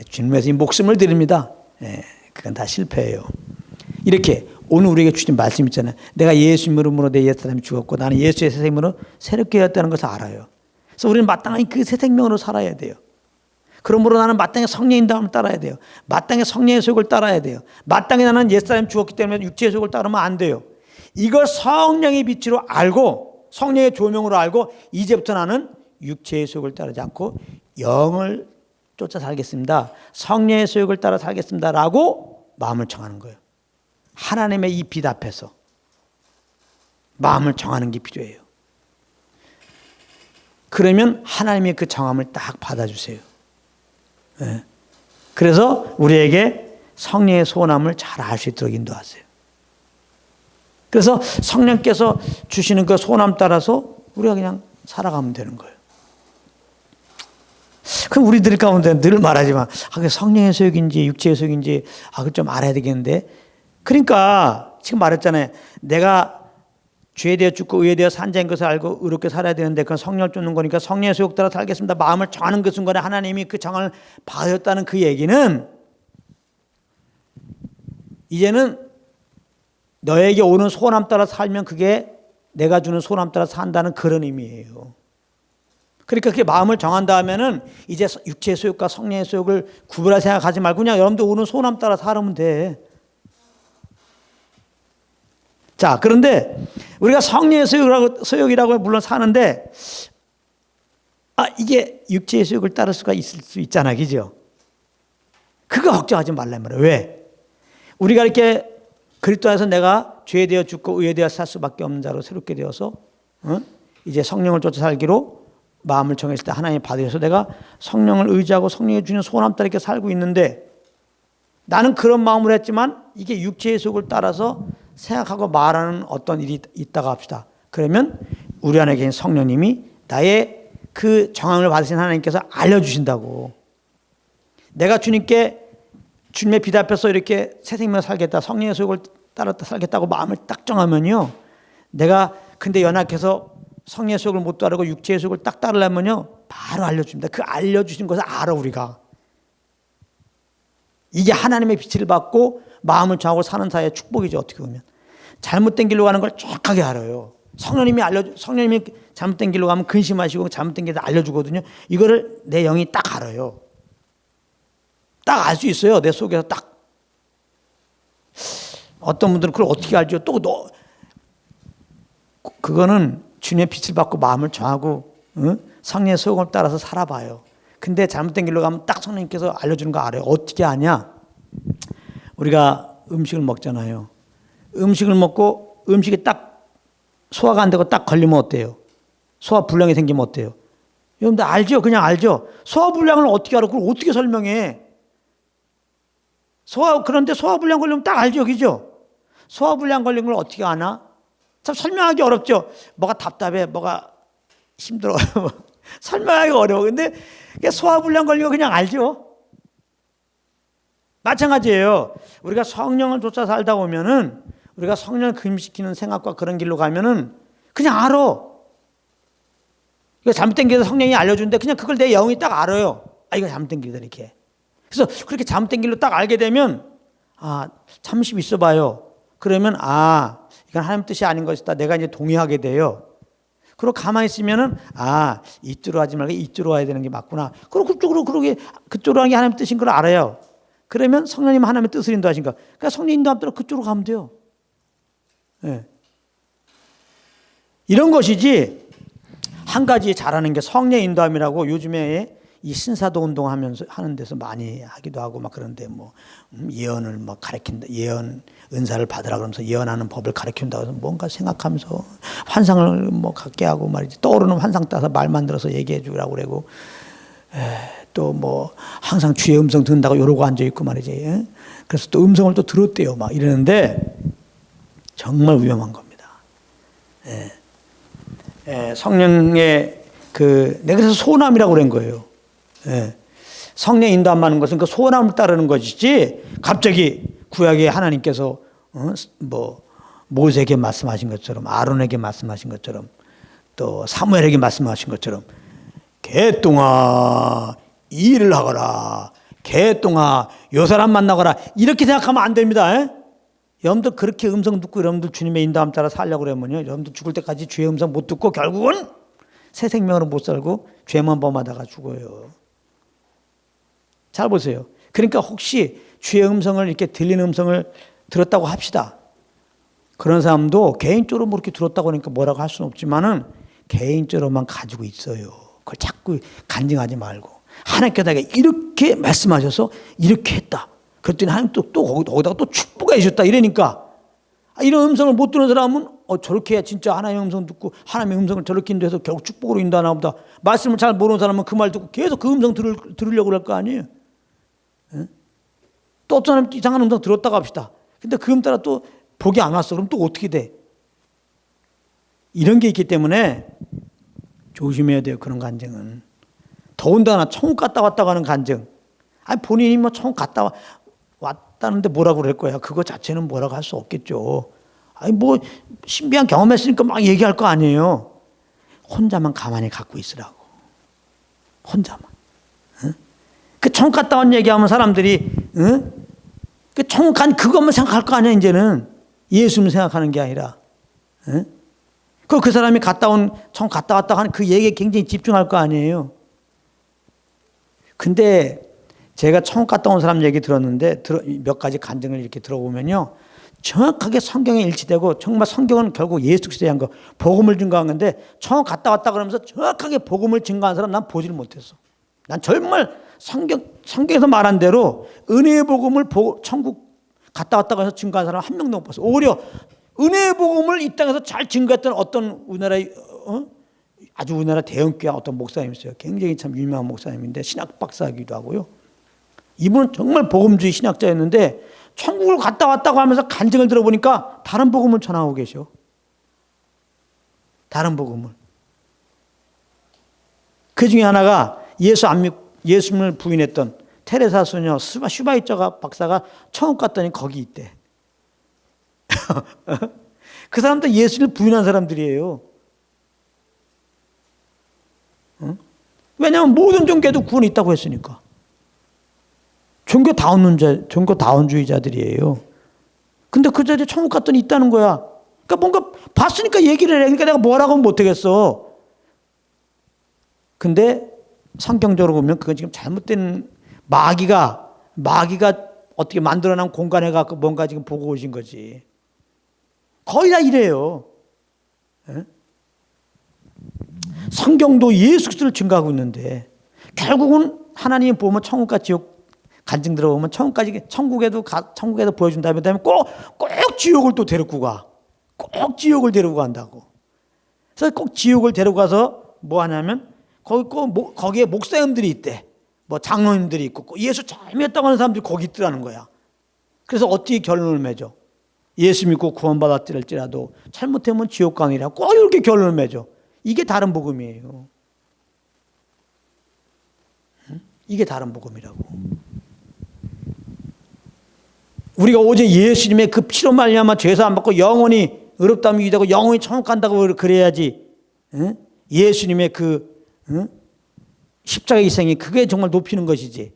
주님 위해서 목숨을 드립니다. 그건 다 실패예요. 이렇게 오늘 우리에게 주신 말씀 있잖아요. 내가 예수 이름으로 내 옛사람이 죽었고 나는 예수의 새 생명으로 새롭게 되었다는 것을 알아요. 그래서 우리는 마땅히 그 새 생명으로 살아야 돼요. 그러므로 나는 마땅히 성령의 인도함을 따라야 돼요. 마땅히 성령의 소욕을 따라야 돼요. 마땅히 나는 옛사람이 죽었기 때문에 육체의 소욕을 따르면 안 돼요. 이걸 성령의 빛으로 알고 성령의 조명으로 알고 이제부터 나는 육체의 소욕을 따르지 않고 영을 쫓아 살겠습니다. 성령의 소욕을 따라 살겠습니다 라고 마음을 정하는 거예요. 하나님의 이 빛 앞에서 마음을 정하는 게 필요해요. 그러면 하나님이 그 정함을 딱 받아주세요. 그래서 우리에게 성령의 소원함을 잘 알 수 있도록 인도하세요. 그래서 성령께서 주시는 그 소원함 따라서 우리가 그냥 살아가면 되는 거예요. 그럼 우리들 가운데 늘 말하지만 그게 성령의 소욕인지 육체의 소욕인지 그걸 좀 알아야 되겠는데, 그러니까 지금 말했잖아요. 내가 죄에 대해 죽고 의에 대해 산자인 것을 알고 의롭게 살아야 되는데 그건 성령을 쫓는 거니까 성령의 소욕 따라 살겠습니다. 마음을 정하는 그 순간에 하나님이 그 정을 받았다는 그 얘기는 이제는 너에게 오는 소원함 따라 살면 그게 내가 주는 소원함 따라 산다는 그런 의미예요. 그러니까 그게 마음을 정한다 하면은 이제 육체의 소욕과 성령의 소욕을 구별할 생각하지 말고 그냥 여러분들 오는 소원함 따라 살면 돼. 자, 그런데 우리가 성령의 소욕이라고 물론 사는데 이게 육체의 소욕을 따를 수가 있을 수 있잖아, 그죠? 그거 걱정하지 말란 말이에요. 왜? 우리가 이렇게 그리스도 안에서 내가 죄에 대해 죽고 의에 대해 살 수밖에 없는 자로 새롭게 되어서 이제 성령을 쫓아 살기로 마음을 정했을 때 하나님이 받으셔서 내가 성령을 의지하고 성령이 주는 소원함 따라 이렇게 살고 있는데 나는 그런 마음으로 했지만 이게 육체의 소욕을 따라서 생각하고 말하는 어떤 일이 있다고 합시다. 그러면 우리 안에 계신 성령님이 나의 그 정함을 받으신 하나님께서 알려주신다고. 내가 주님께 주님의 빛 앞에서 이렇게 새 생명을 살겠다, 성령의 소욕을 따라 살겠다고 마음을 딱 정하면요, 내가 근데 연약해서 성령의 소욕을 못 따르고 육체의 소욕을 딱 따르려면요 바로 알려줍니다. 그 알려주신 것을 알아. 우리가 이게 하나님의 빛을 받고 마음을 정하고 사는 사이의 축복이죠. 어떻게 보면 잘못된 길로 가는 걸 정확하게 알아요. 성령님이 잘못된 길로 가면 근심하시고 잘못된 길을 알려주거든요. 이거를 내 영이 딱 알아요. 딱 알 수 있어요. 내 속에서 딱. 어떤 분들은 그걸 어떻게 알죠? 그거는 주님의 빛을 받고 마음을 정하고 성령의 소욕을 따라서 살아봐요. 근데 잘못된 길로 가면 딱 성령님께서 알려주는 거 알아요. 어떻게 아냐? 우리가 음식을 먹잖아요. 음식을 먹고 음식이 딱 소화가 안 되고 딱 걸리면 어때요? 소화불량이 생기면 어때요? 여러분들 알죠? 그냥 알죠? 소화불량을 어떻게 알아? 그걸 어떻게 설명해? 그런데 소화불량 걸리면 딱 알죠? 그죠? 소화불량 걸린 걸 어떻게 아나? 참 설명하기 어렵죠? 뭐가 답답해, 뭐가 힘들어. 설명하기 어려워. 근데 소화불량 걸린 거 그냥 알죠? 마찬가지예요. 우리가 성령을 쫓아 살다 보면은 우리가 성령을 금시키는 생각과 그런 길로 가면은 그냥 알아. 이거 잘못된 길에서 성령이 알려주는데 그냥 그걸 내 영이 딱 알아요. 이거 잘못된 길이다 이렇게. 그래서 그렇게 잘못된 길로 딱 알게 되면 잠시 있어봐요. 그러면 이건 하나님 뜻이 아닌 것이다. 내가 이제 동의하게 돼요. 그리고 가만히 있으면은 이쪽으로 하지 말고 이쪽으로 와야 되는 게 맞구나. 그리고 그쪽으로 하는 게 하나님 뜻인 걸 알아요. 그러면 성령님 하나님의 뜻을 인도하신 거. 그러니까 성령 인도함 따라 그쪽으로 가면 돼요. 네. 이런 것이지 한 가지 잘하는 게 성령 인도함이라고 요즘에 이 신사도 운동하면서 하는 데서 많이 하기도 하고 막 그런데 예언을 막 가르친다, 예언 은사를 받으라 그러면서 예언하는 법을 가르친다고 해서 뭔가 생각하면서 환상을 갖게 하고 말이지, 떠오르는 환상 따서 말 만들어서 얘기해 주라고 그러고 또 항상 주의 음성 듣는다고 이러고 앉아 있고 말이지. 그래서 또 음성을 또 들었대요 막 이러는데 정말 위험한 겁니다. 성령의 내가 그래서 소원함이라고 그런 거예요. 성령 인도 안 받는 것은 그 소원함을 따르는 것이지 갑자기 구약에 하나님께서 뭐 모세에게 말씀하신 것처럼 아론에게 말씀하신 것처럼 또 사무엘에게 말씀하신 것처럼 개똥아 이 일을 하거라 개똥아 요 사람 만나거라 이렇게 생각하면 안 됩니다. 여러분들 그렇게 음성 듣고 여러분들 주님의 인도함 따라 살려고 그러면요 여러분들 죽을 때까지 주의 음성 못 듣고 결국은 새 생명으로 못 살고 죄만 범하다가 죽어요. 잘 보세요. 그러니까 혹시 주의 음성을 이렇게 들리는 음성을 들었다고 합시다. 그런 사람도 개인적으로 뭐 이렇게 들었다고 하니까 뭐라고 할 수는 없지만은 개인적으로만 가지고 있어요. 그걸 자꾸 간증하지 말고 하나님께서 내가 이렇게 말씀하셔서 이렇게 했다. 그랬더니 하나님 또 거기다가 또 축복해 주셨다 이러니까 이런 음성을 못 듣는 사람은 저렇게 해야 진짜 하나님의 음성 듣고 하나님의 음성을 저렇게 인도해서 결국 축복으로 인도하나 보다. 말씀을 잘 모르는 사람은 그 말 듣고 계속 그 음성 들으려고 그럴 거 아니에요. 또 어떤 사람 이상한 음성 들었다고 합시다. 근데 그 따라 또 복이 안 왔어. 그럼 또 어떻게 돼? 이런 게 있기 때문에 조심해야 돼요. 그런 간증은. 더군다나 천국 갔다 왔다고 하는 간증. 아니 본인이 뭐 천국 갔다 왔다는데 뭐라고 그럴 거야. 그거 자체는 뭐라고 할 수 없겠죠. 아니 뭐 신비한 경험했으니까 막 얘기할 거 아니에요. 혼자만 가만히 갖고 있으라고. 혼자만. 응? 그 천국 갔다 온 얘기하면 사람들이 응? 그 천국 간 그것만 생각할 거 아니야 이제는. 예수님 생각하는 게 아니라. 응? 그 사람이 천국 갔다 왔다 하는 그 얘기에 굉장히 집중할 거 아니에요. 근데 제가 천국 갔다 온 사람 얘기 들었는데 몇 가지 간증을 이렇게 들어보면요. 정확하게 성경에 일치되고 정말 성경은 결국 예수 그리스도에 대한 거 복음을 증거한 건데 천국 갔다 왔다 그러면서 정확하게 복음을 증거한 사람 난 보지를 못했어. 난 정말 성경에서 말한 대로 은혜의 복음을 천국 갔다 왔다고 해서 증거한 사람 한 명도 못 봤어. 오히려 은혜의 복음을 이 땅에서 잘 증거했던 어떤 우리나라의 아주 우리나라 대형교회 어떤 목사님 있어요. 굉장히 참 유명한 목사님인데 신학 박사이기도 하고요. 이분은 정말 복음주의 신학자였는데 천국을 갔다 왔다고 하면서 간증을 들어보니까 다른 복음을 전하고 계셔. 다른 복음을. 그 중에 하나가 예수님을 부인했던 테레사 소녀 슈바이처가 박사가 천국 갔더니 거기 있대. 그 사람도 예수를 부인한 사람들이에요. 응? 왜냐하면 모든 종교에도 구원이 있다고 했으니까. 종교다원주의자들이에요. 근데 그 자리에 천국 갔더니 있다는 거야. 그러니까 뭔가 봤으니까 얘기를 해. 그러니까 내가 뭐라고 하면 못하겠어. 근데 성경적으로 보면 그건 지금 잘못된 마귀가 어떻게 만들어놓은 공간에 갖고 뭔가 지금 보고 오신 거지. 거의 다 이래요. 에? 성경도 예수 그리스도를 증거하고 있는데 결국은 하나님이 보면 천국과 지옥 간증 들어보면 천국에도 보여준 다음에 꼭 지옥을 또 데리고 가. 꼭 지옥을 데리고 간다고. 그래서 꼭 지옥을 데리고 가서 뭐 하냐면 거기에 목사님들이 있대. 뭐 장로님들이 있고 예수 잘못했다고 하는 사람들이 거기 있더라는 거야. 그래서 어떻게 결론을 맺어? 예수 믿고 구원받았을지라도 잘못하면 지옥 강이라 꼭 이렇게 결론을 맺어. 이게 다른 복음이에요. 이게 다른 복음이라고. 우리가 오직 예수님의 그 피로 말미암아 죄사 안 받고 영원히 의롭다함이 유지되고 영원히 천국 간다고 그래야지. 예수님의 그 십자가 희생이 그게 정말 높이는 것이지.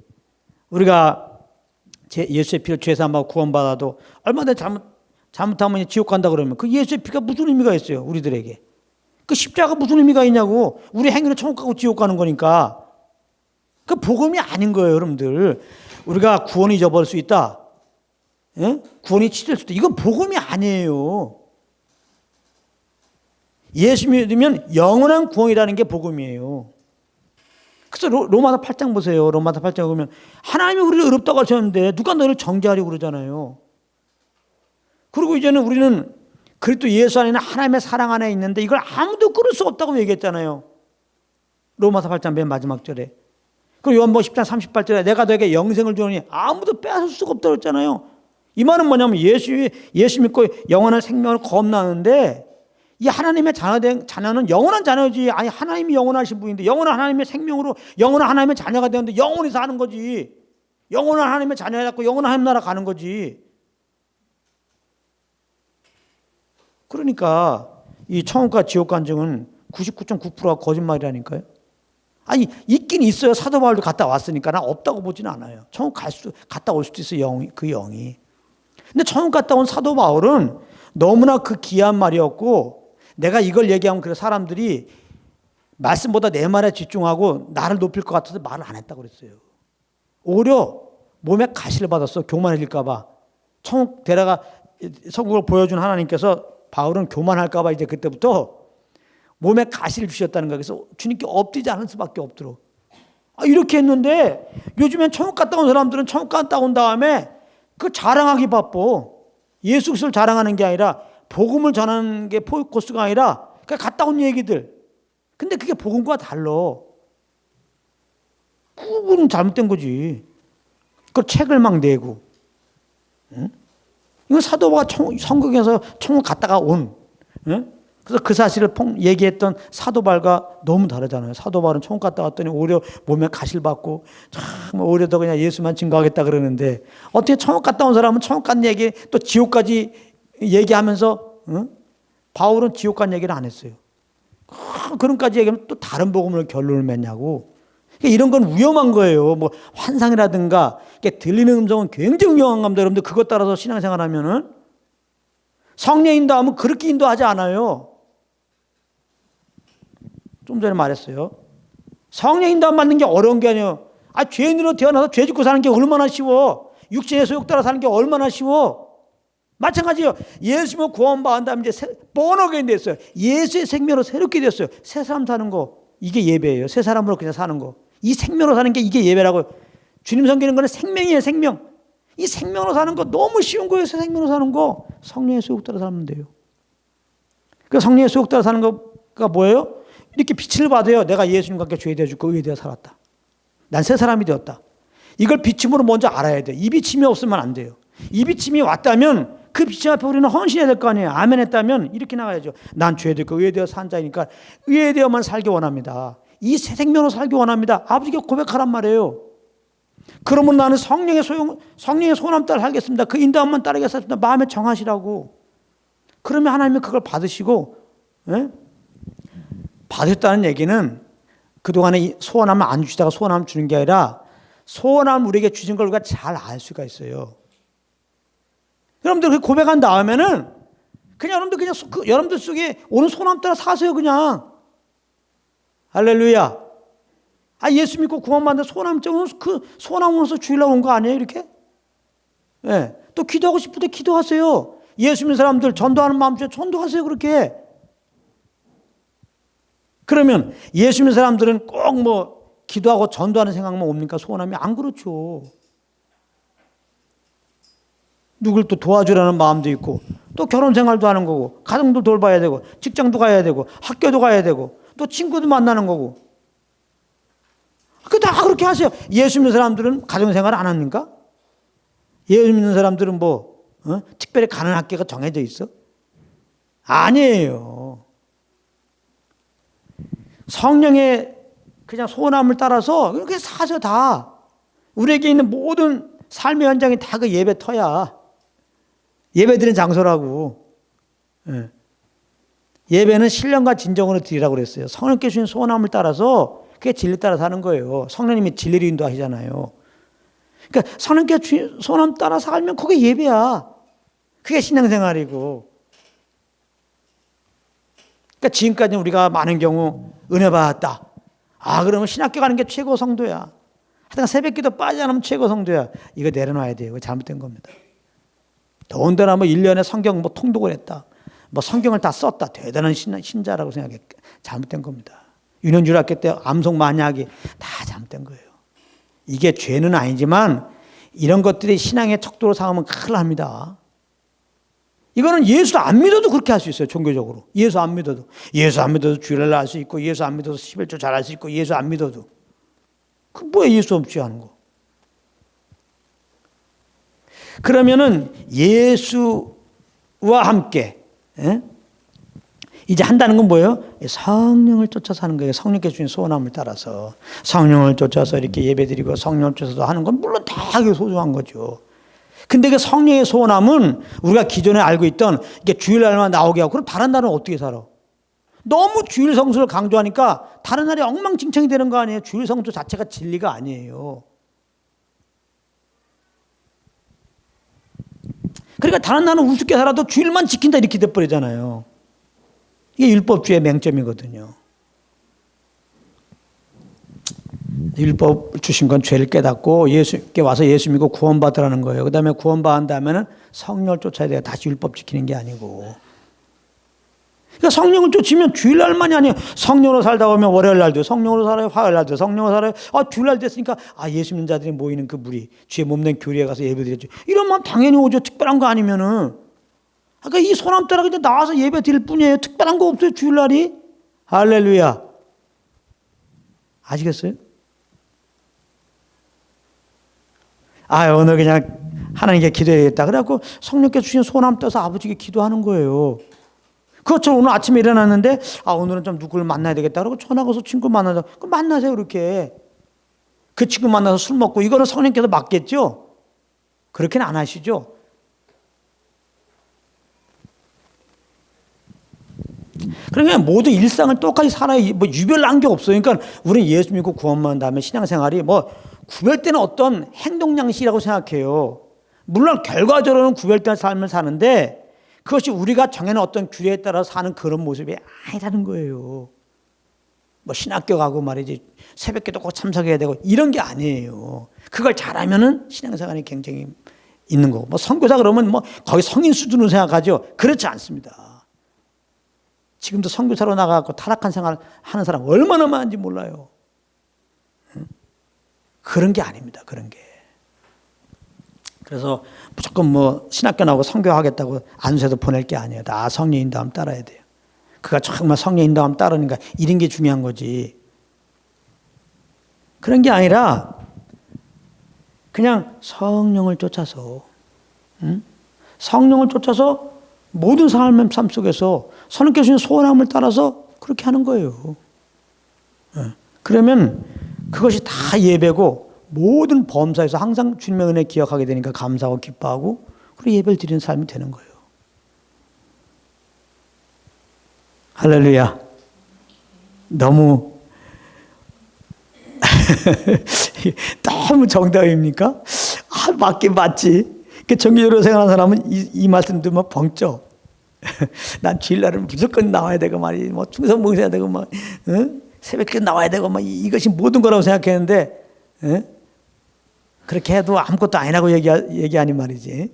우리가 예수의 피로 죄사 안 받고 구원받아도 얼마나 잘못하면 지옥 간다 그러면 그 예수의 피가 무슨 의미가 있어요 우리들에게. 그 십자가가 무슨 의미가 있냐고. 우리 행위는 천국 가고 지옥 가는 거니까. 그 복음이 아닌 거예요 여러분들. 우리가 구원이 잊어버릴 수 있다. 예? 구원이 취될 수 있다. 이건 복음이 아니에요. 예수 믿으면 영원한 구원이라는 게 복음이에요. 그래서 로마서 8장 보세요. 로마서 8장 보면 하나님이 우리를 의롭다고 하셨는데 누가 너를 정죄하려고 그러잖아요. 그리고 이제는 우리는 그리스도 예수 안에는 하나님의 사랑 안에 있는데 이걸 아무도 끊을 수 없다고 얘기했잖아요. 로마서 8장 맨 마지막 절에. 그리고 요한복음 10장 38절에 내가 너에게 영생을 주노니 아무도 빼앗을 수가 없다고 했잖아요. 이 말은 뭐냐면 예수 믿고 영원한 생명을 거듭나는데 이 하나님의 자녀는 영원한 자녀지. 아니 하나님이 영원하신 분인데 영원한 하나님의 생명으로 영원한 하나님의 자녀가 되는데 영원히 사는 거지. 영원한 하나님의 자녀가 갖고 영원한 하나님 나라 가는 거지. 그러니까 이 천국과 지옥 간증은 99.9%가 거짓말이라니까요. 아니 있긴 있어요. 사도 바울도 갔다 왔으니까. 난 없다고 보지는 않아요. 천국 갔다 올 수도 있어요. 그 영이. 근데 천국 갔다 온 사도 바울은 너무나 그 귀한 말이었고, 내가 이걸 얘기하면 그래 사람들이 말씀보다 내 말에 집중하고 나를 높일 것 같아서 말을 안 했다고 그랬어요. 오히려 몸에 가시를 받았어. 교만해질까 봐. 천국 데려가 천국을 보여준 하나님께서 바울은 교만할까 봐 이제 그때부터 몸에 가시를 주셨다는 거예요. 그래서 주님께 엎드리지 않을 수밖에 없도록. 이렇게 했는데 요즘엔 천국 갔다 온 사람들은 천국 갔다 온 다음에 그 자랑하기 바빠. 예수 그리스도를 자랑하는 게 아니라 복음을 전하는 게 포커스가 아니라 그냥 갔다 온 얘기들. 근데 그게 복음과 달라. 그건 잘못된 거지. 그 책을 막 내고. 응? 이건 사도가 성경에서 천국 갔다가 온. 응? 그래서 그 사실을 얘기했던 사도 바울과 너무 다르잖아요. 사도 바울은 천국 갔다 왔더니 오히려 몸에 가시를 받고 참 오히려 더 그냥 예수만 증거하겠다 그러는데, 어떻게 천국 갔다 온 사람은 천국 간 얘기 또 지옥까지 얘기하면서 바울은 지옥 간 얘기를 안 했어요. 그런까지 얘기하면 또 다른 복음을 결론을 맺냐고. 이런 건 위험한 거예요. 뭐 환상이라든가 들리는 음성은 굉장히 위험한 겁니다. 여러분들 그것 따라서 신앙생활하면은 성령 인도하면 그렇게 인도하지 않아요. 좀 전에 말했어요. 성령 인도안 받는 게 어려운 게 아니에요. 죄인으로 태어나서 죄 짓고 사는 게 얼마나 쉬워. 육신의 소욕 따라 사는 게 얼마나 쉬워. 마찬가지예요. 예수님을 구원받은 다음에 이제 born 됐어요. 예수의 생명으로 새롭게 됐어요. 새 사람 사는 거, 이게 예배예요. 새 사람으로 그냥 사는 거. 이 생명으로 사는 게 이게 예배라고. 주님 섬기는 거는 생명이에요. 생명. 이 생명으로 사는 거 너무 쉬운 거예요. 새 생명으로 사는 거. 성령의 소욕 따라 살면 돼요. 그 성령의 소욕 따라 사는 거가 뭐예요? 이렇게 빛을 받아요. 내가 예수님과 함께 죄에 대해 죽고 의에 대해 살았다. 난 새 사람이 되었다. 이걸 비침으로 먼저 알아야 돼요. 이 비침이 없으면 안 돼요. 이 비침이 왔다면 그 비침 앞에 우리는 헌신해야 될 거 아니에요. 아멘 했다면 이렇게 나가야죠. 난 죄에 대해 의에 대해 산 자니까 의에 대해만 살기 원합니다. 이 새 생명으로 살기 원합니다. 아버지께 고백하란 말이에요. 그러면 나는 성령의 소원함 따라 살겠습니다. 그 인도함만 따르겠습니다. 마음에 정하시라고. 그러면 하나님이 그걸 받으시고, 받으셨다는 얘기는 그동안에 소원함을 안 주시다가 소원함을 주는 게 아니라 소원함을 우리에게 주신 걸 우리가 잘 알 수가 있어요. 여러분들 그 고백한 다음에는 그냥 여러분들 속에 오는 소원함 따라 사세요. 그냥. 할렐루야. 예수 믿고 구원받는 소원함 때문에 그 소원함으로서 주일날 온 거 아니에요? 이렇게? 예. 또 기도하고 싶을 때 기도하세요. 예수 믿는 사람들 전도하는 마음 중에 전도하세요. 그렇게. 그러면 예수 믿는 사람들은 꼭 뭐 기도하고 전도하는 생각만 옵니까? 소원함이 안 그렇죠. 누굴 또 도와주라는 마음도 있고, 또 결혼 생활도 하는 거고, 가정도 돌봐야 되고, 직장도 가야 되고, 학교도 가야 되고, 또 친구도 만나는 거고. 다 그렇게 하세요. 예수 믿는 사람들은 가정 생활 안 합니까? 예수 믿는 사람들은 특별히 가는 학교가 정해져 있어? 아니에요. 성령의 그냥 소원함을 따라서 그렇게 사서 다 우리에게 있는 모든 삶의 현장이 다 그 예배터야. 예배드리는 장소라고. 예배는 신령과 진정으로 드리라고 그랬어요. 성령께 주신 소원함을 따라서 그게 진리 따라 사는 거예요. 성령님이 진리로 인도하시잖아요. 그러니까 성령께 주신 소원함 따라 살면 그게 예배야. 그게 신앙생활이고. 그러니까 지금까지 우리가 많은 경우 은혜 받았다. 그러면 신학교 가는 게 최고 성도야. 하여튼 새벽기도 빠지지 않으면 최고 성도야. 이거 내려놔야 돼요. 잘못된 겁니다. 더군다나 1년에 성경 통독을 했다. 성경을 다 썼다. 대단한 신자라고 생각해. 잘못된 겁니다. 유년주일 학교 때 암송 많이 하기 다 잘못된 거예요. 이게 죄는 아니지만 이런 것들이 신앙의 척도로 삼으면 큰일 납니다. 이거는 예수 안 믿어도 그렇게 할 수 있어요. 종교적으로. 예수 안 믿어도 주일날 할 수 있고, 예수 안 믿어도 11조 잘할 수 있고, 예수 안 믿어도. 그 뭐야 예수 없이 하는 거. 그러면은 예수와 함께 이제 한다는 건 뭐예요? 성령을 쫓아서 하는 거예요. 성령께서 주신 소원함을 따라서 성령을 쫓아서 이렇게 예배드리고 성령을 쫓아서 하는 건 물론 다 소중한 거죠. 근데 그 성령의 소원함은 우리가 기존에 알고 있던 이게 주일날만 나오게 하고 그럼 다른 날은 어떻게 살아? 너무 주일 성수를 강조하니까 다른 날이 엉망진창이 되는 거 아니에요? 주일 성수 자체가 진리가 아니에요. 그러니까 다른 날은 우습게 살아도 주일만 지킨다 이렇게 돼버리잖아요. 이게 율법주의 맹점이거든요. 율법 주신 건 죄를 깨닫고 예수께 와서 예수 믿고 구원받으라는 거예요. 그 다음에 구원받은 다음에는 성령을 쫓아야 돼요. 다시 율법 지키는 게 아니고. 그러니까 성령을 쫓으면 주일날만이 아니에요. 성령으로 살다 보면 월요일날도 성령으로 살아요. 화요일날도 성령으로 살아요. 주일날 됐으니까 예수 믿는 자들이 모이는 그 무리 주의 몸된 교리에 가서 예배드렸죠. 이러면 당연히 오죠. 특별한 거 아니면은. 그러니까 이 소남 따라 그냥 나와서 예배 드릴 뿐이에요. 특별한 거 없어요. 주일날이. 할렐루야. 아시겠어요? 오늘 그냥 하나님께 기도해야겠다. 그래갖고 성령께 주신 소남 떠서 아버지께 기도하는 거예요. 그렇죠. 오늘 아침에 일어났는데 오늘은 좀 누구를 만나야 되겠다. 그러고 전화 걸어서 친구 만나자. 그럼 만나세요. 그렇게. 그 친구 만나서 술 먹고 이거는 성령께서 맡겠죠. 그렇게는 안 하시죠. 그러니까 모든 일상을 똑같이 살아야 뭐 유별난 게 없어요. 그러니까 우리는 예수 믿고 구원만 다음에 신앙생활이 뭐 구별되는 어떤 행동 양식이라고 생각해요. 물론 결과적으로는 구별된 삶을 사는데 그것이 우리가 정해놓은 어떤 규례에 따라 사는 그런 모습이 아니라는 거예요. 뭐 신학교 가고 말이지 새벽기도 꼭 참석해야 되고 이런 게 아니에요. 그걸 잘하면은 신앙생활이 굉장히 있는 거고 뭐 선교사 그러면 뭐 거의 성인 수준으로 생각하죠. 그렇지 않습니다. 지금도 선교사로 나가고 타락한 생활 하는 사람 얼마나 많은지 몰라요. 그런 게 아닙니다. 그런 게. 그래서 무조건 뭐 신학교 나오고 선교하겠다고 안수해서 보낼 게 아니에요. 다 성령 인도함 따라야 돼요. 그가 정말 성령 인도함 따르니까 이런 게 중요한 거지. 그런 게 아니라 그냥 성령을 쫓아서 성령을 쫓아서 모든 삶 속에서 성령께서 주신 소원함을 따라서 그렇게 하는 거예요. 그러면 그것이 다 예배고 모든 범사에서 항상 주님의 은혜 기억하게 되니까 감사하고 기뻐하고 그리고 예배를 드리는 삶이 되는 거예요. 할렐루야. 너무 너무 정답입니까? 맞긴 맞지. 정기적으로 생활하는 사람은 이 말씀 들으면 벙쪄. 난 주일날은 무조건 나와야 되고 말이지. 뭐 충성 봉사해야 되고 막 새벽에 나와야 되고 막 이것이 모든 거라고 생각했는데 그렇게 해도 아무것도 아니라고 얘기하니 말이지.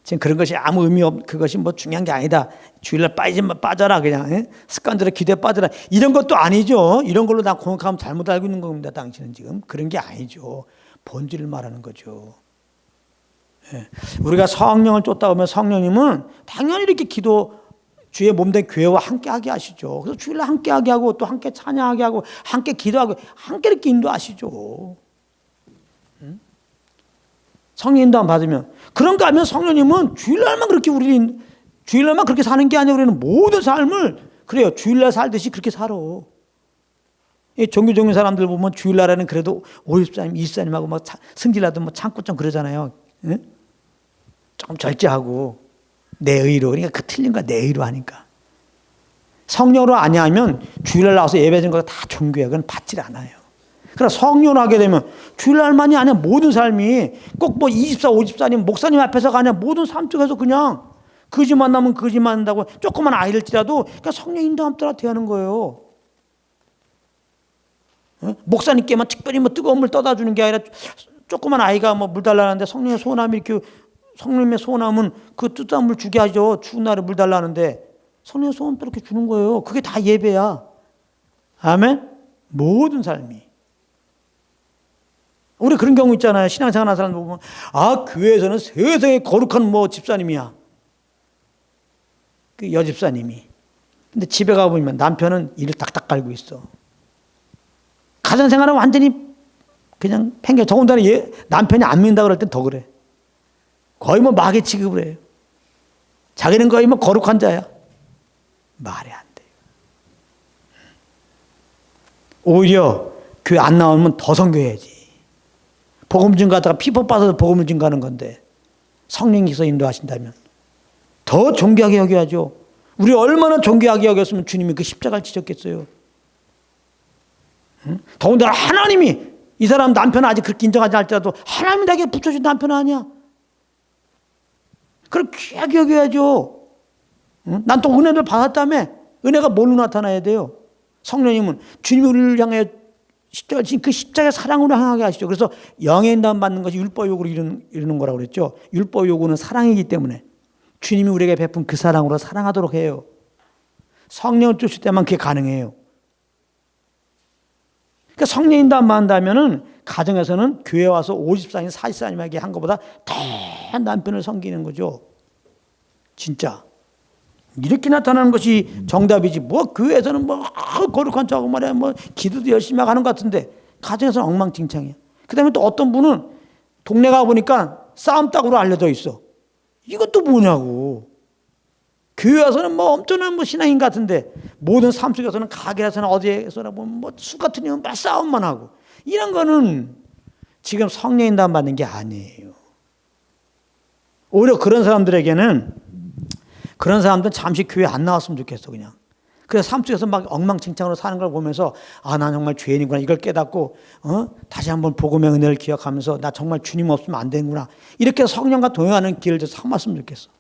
지금 그런 것이 아무 의미 그것이 뭐 중요한 게 아니다. 주일날 빠져라 그냥 습관대로 기도에 빠져라 이런 것도 아니죠. 이런 걸로 나 공격하면 잘못 알고 있는 겁니다. 당신은 지금 그런 게 아니죠. 본질을 말하는 거죠. 우리가 성령을 쫓다 보면 성령님은 당연히 이렇게 기도 주의 몸된 교회와 함께하게 하시죠. 그래서 주일날 함께하게 하고 또 함께 찬양하게 하고 함께 기도하고 함께 이렇게 인도하시죠. 성령 인도함 받으면 그런가 하면 성령님은 주일날만 그렇게 사는 게 아니라 우리는 모든 삶을 그래요. 주일날 살듯이 그렇게 살아. 종교적인 사람들 보면 주일날에는 그래도 50사님, 20사님하고 막 승질나도 뭐 참고 좀 그러잖아요. 조금 절제하고 내 의로 그러니까 그 틀린 거 내 의로 하니까 성령으로 아니하면 주일날 나와서 예배드리는 거 다 종교야. 그건 받질 않아요. 그래서 성령으로 하게 되면 주일날만이 아니라 모든 삶이 꼭 뭐 24, 50사님 목사님 앞에서가 아니라 모든 삶 속에서 그냥 거지 만나면 거지 만난다고 조그만 아이를지라도 그냥 성령 인도함 따라 대하는 거예요. 목사님께만 특별히 뭐 뜨거운 물 떠다 주는 게 아니라 조그만 아이가 뭐 물 달라는데 성령의 소원함이 이렇게 성령의 소원함은 그 뜨거운 물 주게 하죠. 추운 날에 물 달라는데 성령의 소원 이렇게 주는 거예요. 그게 다 예배야. 아멘. 모든 삶이. 우리 그런 경우 있잖아요. 신앙생활 하는 사람들 보면 교회에서는 세상에 거룩한 뭐 집사님이야. 그 여집사님이. 근데 집에 가보면 남편은 일을 딱딱 깔고 있어. 가정생활은 완전히 그냥 팽개. 더군다나 남편이 안 믿는다 그럴 땐 더 그래. 거의 뭐 마귀 취급을 해요. 자기는 거의 뭐 거룩한 자야. 말이 안 돼요. 오히려 교회 안 나오면 더 섬겨야지. 복음 증가하다가 피폭 빠져서 복음을 증가하는 건데 성령께서 인도하신다면 더 존귀하게 여겨야죠. 우리 얼마나 존귀하게 여겼으면 주님이 그 십자가를 지셨겠어요. 응? 더군다나 하나님이 이 사람 남편 아직 그렇게 인정하지 않을지라도 하나님이 나에게 붙여준 남편 아니야. 그걸 귀하게 여겨야죠. 응? 난 또 은혜를 받았다며. 은혜가 뭘로 나타나야 돼요? 성령님은 주님이 우리를 향해 십자가 지금 그 십자가의 사랑으로 향하게 하시죠. 그래서 영의 인도함 받는 것이 율법 요구로 이루는 거라고 그랬죠. 율법 요구는 사랑이기 때문에 주님이 우리에게 베푼 그 사랑으로 사랑하도록 해요. 성령을 쫓을 때만 그게 가능해요. 그러니까 성령 인도함 받는다면은 가정에서는 교회 와서 50사님, 40사님에게 한 것보다 더 남편을 섬기는 거죠. 진짜. 이렇게 나타나는 것이 정답이지. 뭐 교회에서는 뭐 거룩한 척하고 말이야. 뭐 기도도 열심히 하는 것 같은데 가정에서는 엉망진창이야. 그다음에 또 어떤 분은 동네 가 보니까 싸움닭으로 알려져 있어. 이것도 뭐냐고. 교회 와서는 뭐 엄청난 뭐 신앙인 같은데 모든 삶 속에서는 가게에서나 어디에서나 뭐 술 같은 일은 막 싸움만 하고 이런 거는 지금 성령 인도함 받는 게 아니에요. 오히려 그런 사람들은 잠시 교회 안 나왔으면 좋겠어 그냥. 그래서 삶 속에서 막 엉망진창으로 사는 걸 보면서 아, 난 정말 죄인이구나 이걸 깨닫고 다시 한번 복음의 은혜를 기억하면서 나 정말 주님 없으면 안 되는구나 이렇게 성령과 동행하는 길을 좀 삼았으면 좋겠어.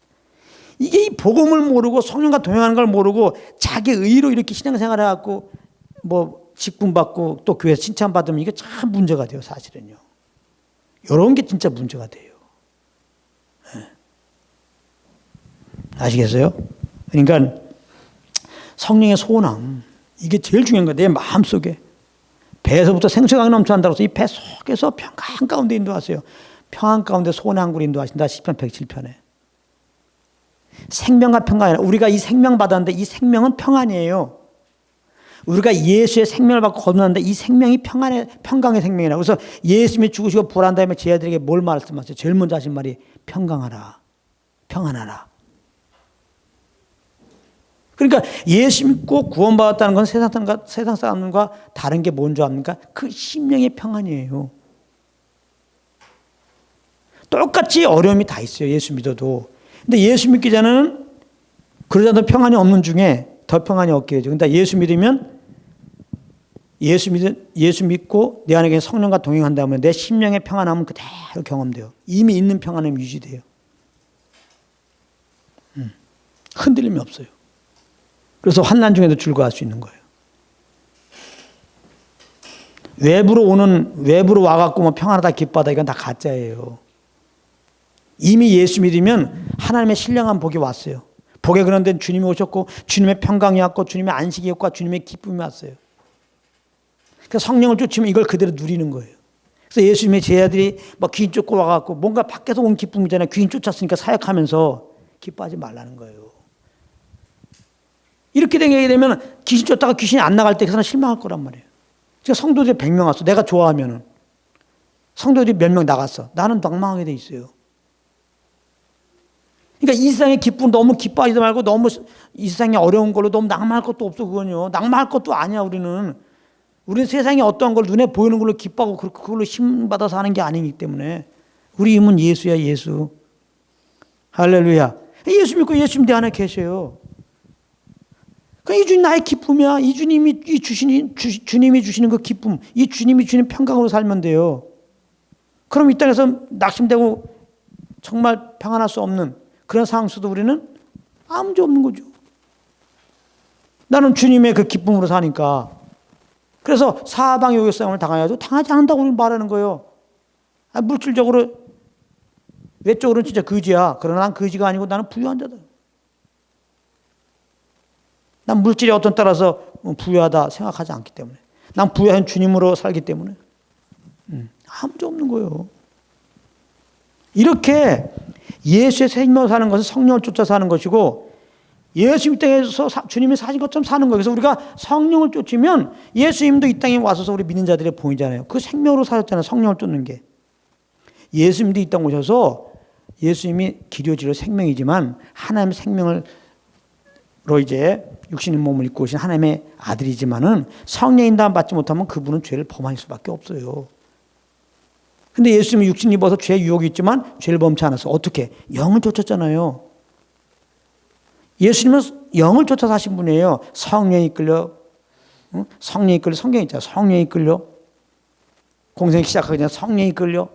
이게 이 복음을 모르고 성령과 동행하는 걸 모르고 자기 의로 이렇게 신앙생활을 해갖고 뭐 직분받고 또 교회에서 칭찬받으면 이게 참 문제가 돼요 사실은요. 이런 게 진짜 문제가 돼요. 네. 아시겠어요? 그러니까 성령의 소원함 이게 제일 중요한 거예요. 내 마음속에 배에서부터 생수가 넘쳐난다고 해서 이 배 속에서 평강 가운데 인도하세요. 평안 가운데 소원의 항구로 인도하신다. 시편 107편에 생명과 평강이 아니라 우리가 이 생명 받았는데 이 생명은 평안이에요. 우리가 예수의 생명을 받고 거듭났는데 이 생명이 평강의 생명이라. 그래서 예수님이 죽으시고 부활한 다음에 제 아들에게 뭘 말씀하세요? 제일 먼저 하신 말이 평강하라. 평안하라. 그러니까 예수 믿고 구원받았다는 건 세상 사람들과 다른 게 뭔지 압니까? 그 심령의 평안이에요. 똑같이 어려움이 다 있어요. 예수 믿어도. 근데 예수 믿기 전에는 그러자도 평안이 없는 중에 더 평안이 없게 되죠. 근데 예수 믿으면 예수 믿고 내 안에 성령과 동행한다면 내 심령의 평안함은 그대로 경험돼요. 이미 있는 평안함이 유지돼요. 흔들림이 없어요. 그래서 환난 중에도 즐거워할 수 있는 거예요. 외부로 와갖고 뭐 평안하다 기뻐하다 이건 다 가짜예요. 이미 예수 믿으면 하나님의 신령한 복이 왔어요. 복에 그런 데는 주님이 오셨고 주님의 평강이 왔고 주님의 안식이 왔고 주님의 기쁨이 왔어요. 그래서 성령을 쫓으면 이걸 그대로 누리는 거예요. 그래서 예수님의 제자들이 막 귀신 쫓고 와갖고 뭔가 밖에서 온 기쁨이잖아요. 귀신 쫓았으니까 사역하면서 기뻐하지 말라는 거예요. 이렇게 되게 되면 귀신 쫓다가 귀신이 안 나갈 때 그 사람 실망할 거란 말이에요. 제가 성도들이 100명 왔어. 내가 좋아하면은 성도들이 몇 명 나갔어. 나는 낭망하게 돼 있어요. 그러니까 이 세상의 기쁨 너무 기뻐하지도 말고 너무 이 세상의 어려운 걸로 너무 낭만할 것도 없어. 그건요. 낭만할 것도 아니야. 우리는 세상에 어떠한 걸 눈에 보이는 걸로 기뻐하고 그걸로 힘받아서 하는 게 아니기 때문에 우리 힘은 예수야. 예수. 할렐루야. 예수 믿고 예수님 내 안에 계셔요. 이 주님 나의 기쁨이야. 이 주님이 주시는 그 기쁨, 이 주님이 주시는 평강으로 살면 돼요. 그럼 이 땅에서 낙심되고 정말 평안할 수 없는 그런 상황 속도 우리는 아무 문제 없는 거죠. 나는 주님의 그 기쁨으로 사니까. 그래서 사방의 요격싸움을 당해도 당하지 않는다고 말하는 거예요. 물질적으로 외적으로는 진짜 거지야. 그러나 난 거지가 아니고 나는 부유한 자다. 난 물질의 어떤 따라서 부유하다 생각하지 않기 때문에. 난 부유한 주님으로 살기 때문에. 아무 문제 없는 거예요. 이렇게 예수의 생명을 사는 것은 성령을 쫓아 사는 것이고 예수 이 땅에서 주님이 사신 것처럼 사는 거예요. 그래서 우리가 성령을 쫓으면 예수님도 이 땅에 와서 우리 믿는 자들의 보이잖아요. 그 생명으로 사셨잖아요. 성령을 쫓는 게. 예수님도 이 땅 오셔서 예수님이 길이요 진리요 생명이지만 하나님의 생명을 이제 육신의 몸을 입고 오신 하나님의 아들이지만은 성령 인도함 받지 못하면 그분은 죄를 범할 수밖에 없어요. 근데 예수님은 육신 입어서 죄 유혹이 있지만 죄를 범치 않아서 어떻게? 영을 쫓았잖아요. 예수님은 영을 쫓아 사신 분이에요. 성령이 이끌려, 성령이 이끌려, 성경에 있잖아요. 성령이 이끌려. 공생이 시작하기 전에 성령이 이끌려.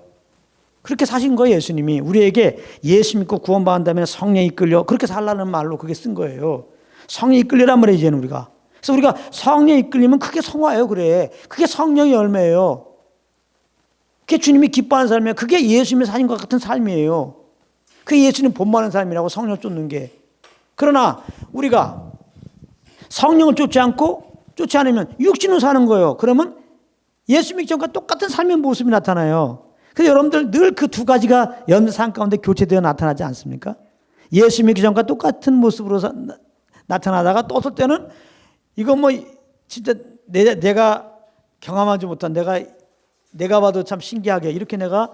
그렇게 사신 거예요, 예수님이. 우리에게 예수 믿고 구원받은 다음에 성령이 이끌려. 그렇게 살라는 말로 그게 쓴 거예요. 성령이 이끌려란 말이에요, 이제는 우리가. 그래서 우리가 성령이 이끌리면 그게 성화예요, 그래. 그게 성령의 열매예요. 그게 주님이 기뻐하는 삶이에요. 그게 예수님의 사신과 같은 삶이에요. 그게 예수님 본받는 삶이라고 성령을 쫓는 게. 그러나 우리가 성령을 쫓지 않으면 육신으로 사는 거예요. 그러면 예수 믿기 전과 똑같은 삶의 모습이 나타나요. 그래서 여러분들 늘 그 두 가지가 여러분들 삶 가운데 교체되어 나타나지 않습니까? 예수 믿기 전과 똑같은 모습으로 나타나다가 또 어떨 때는 이거 뭐 진짜 내가 경험하지 못한 내가 봐도 참 신기하게 이렇게 내가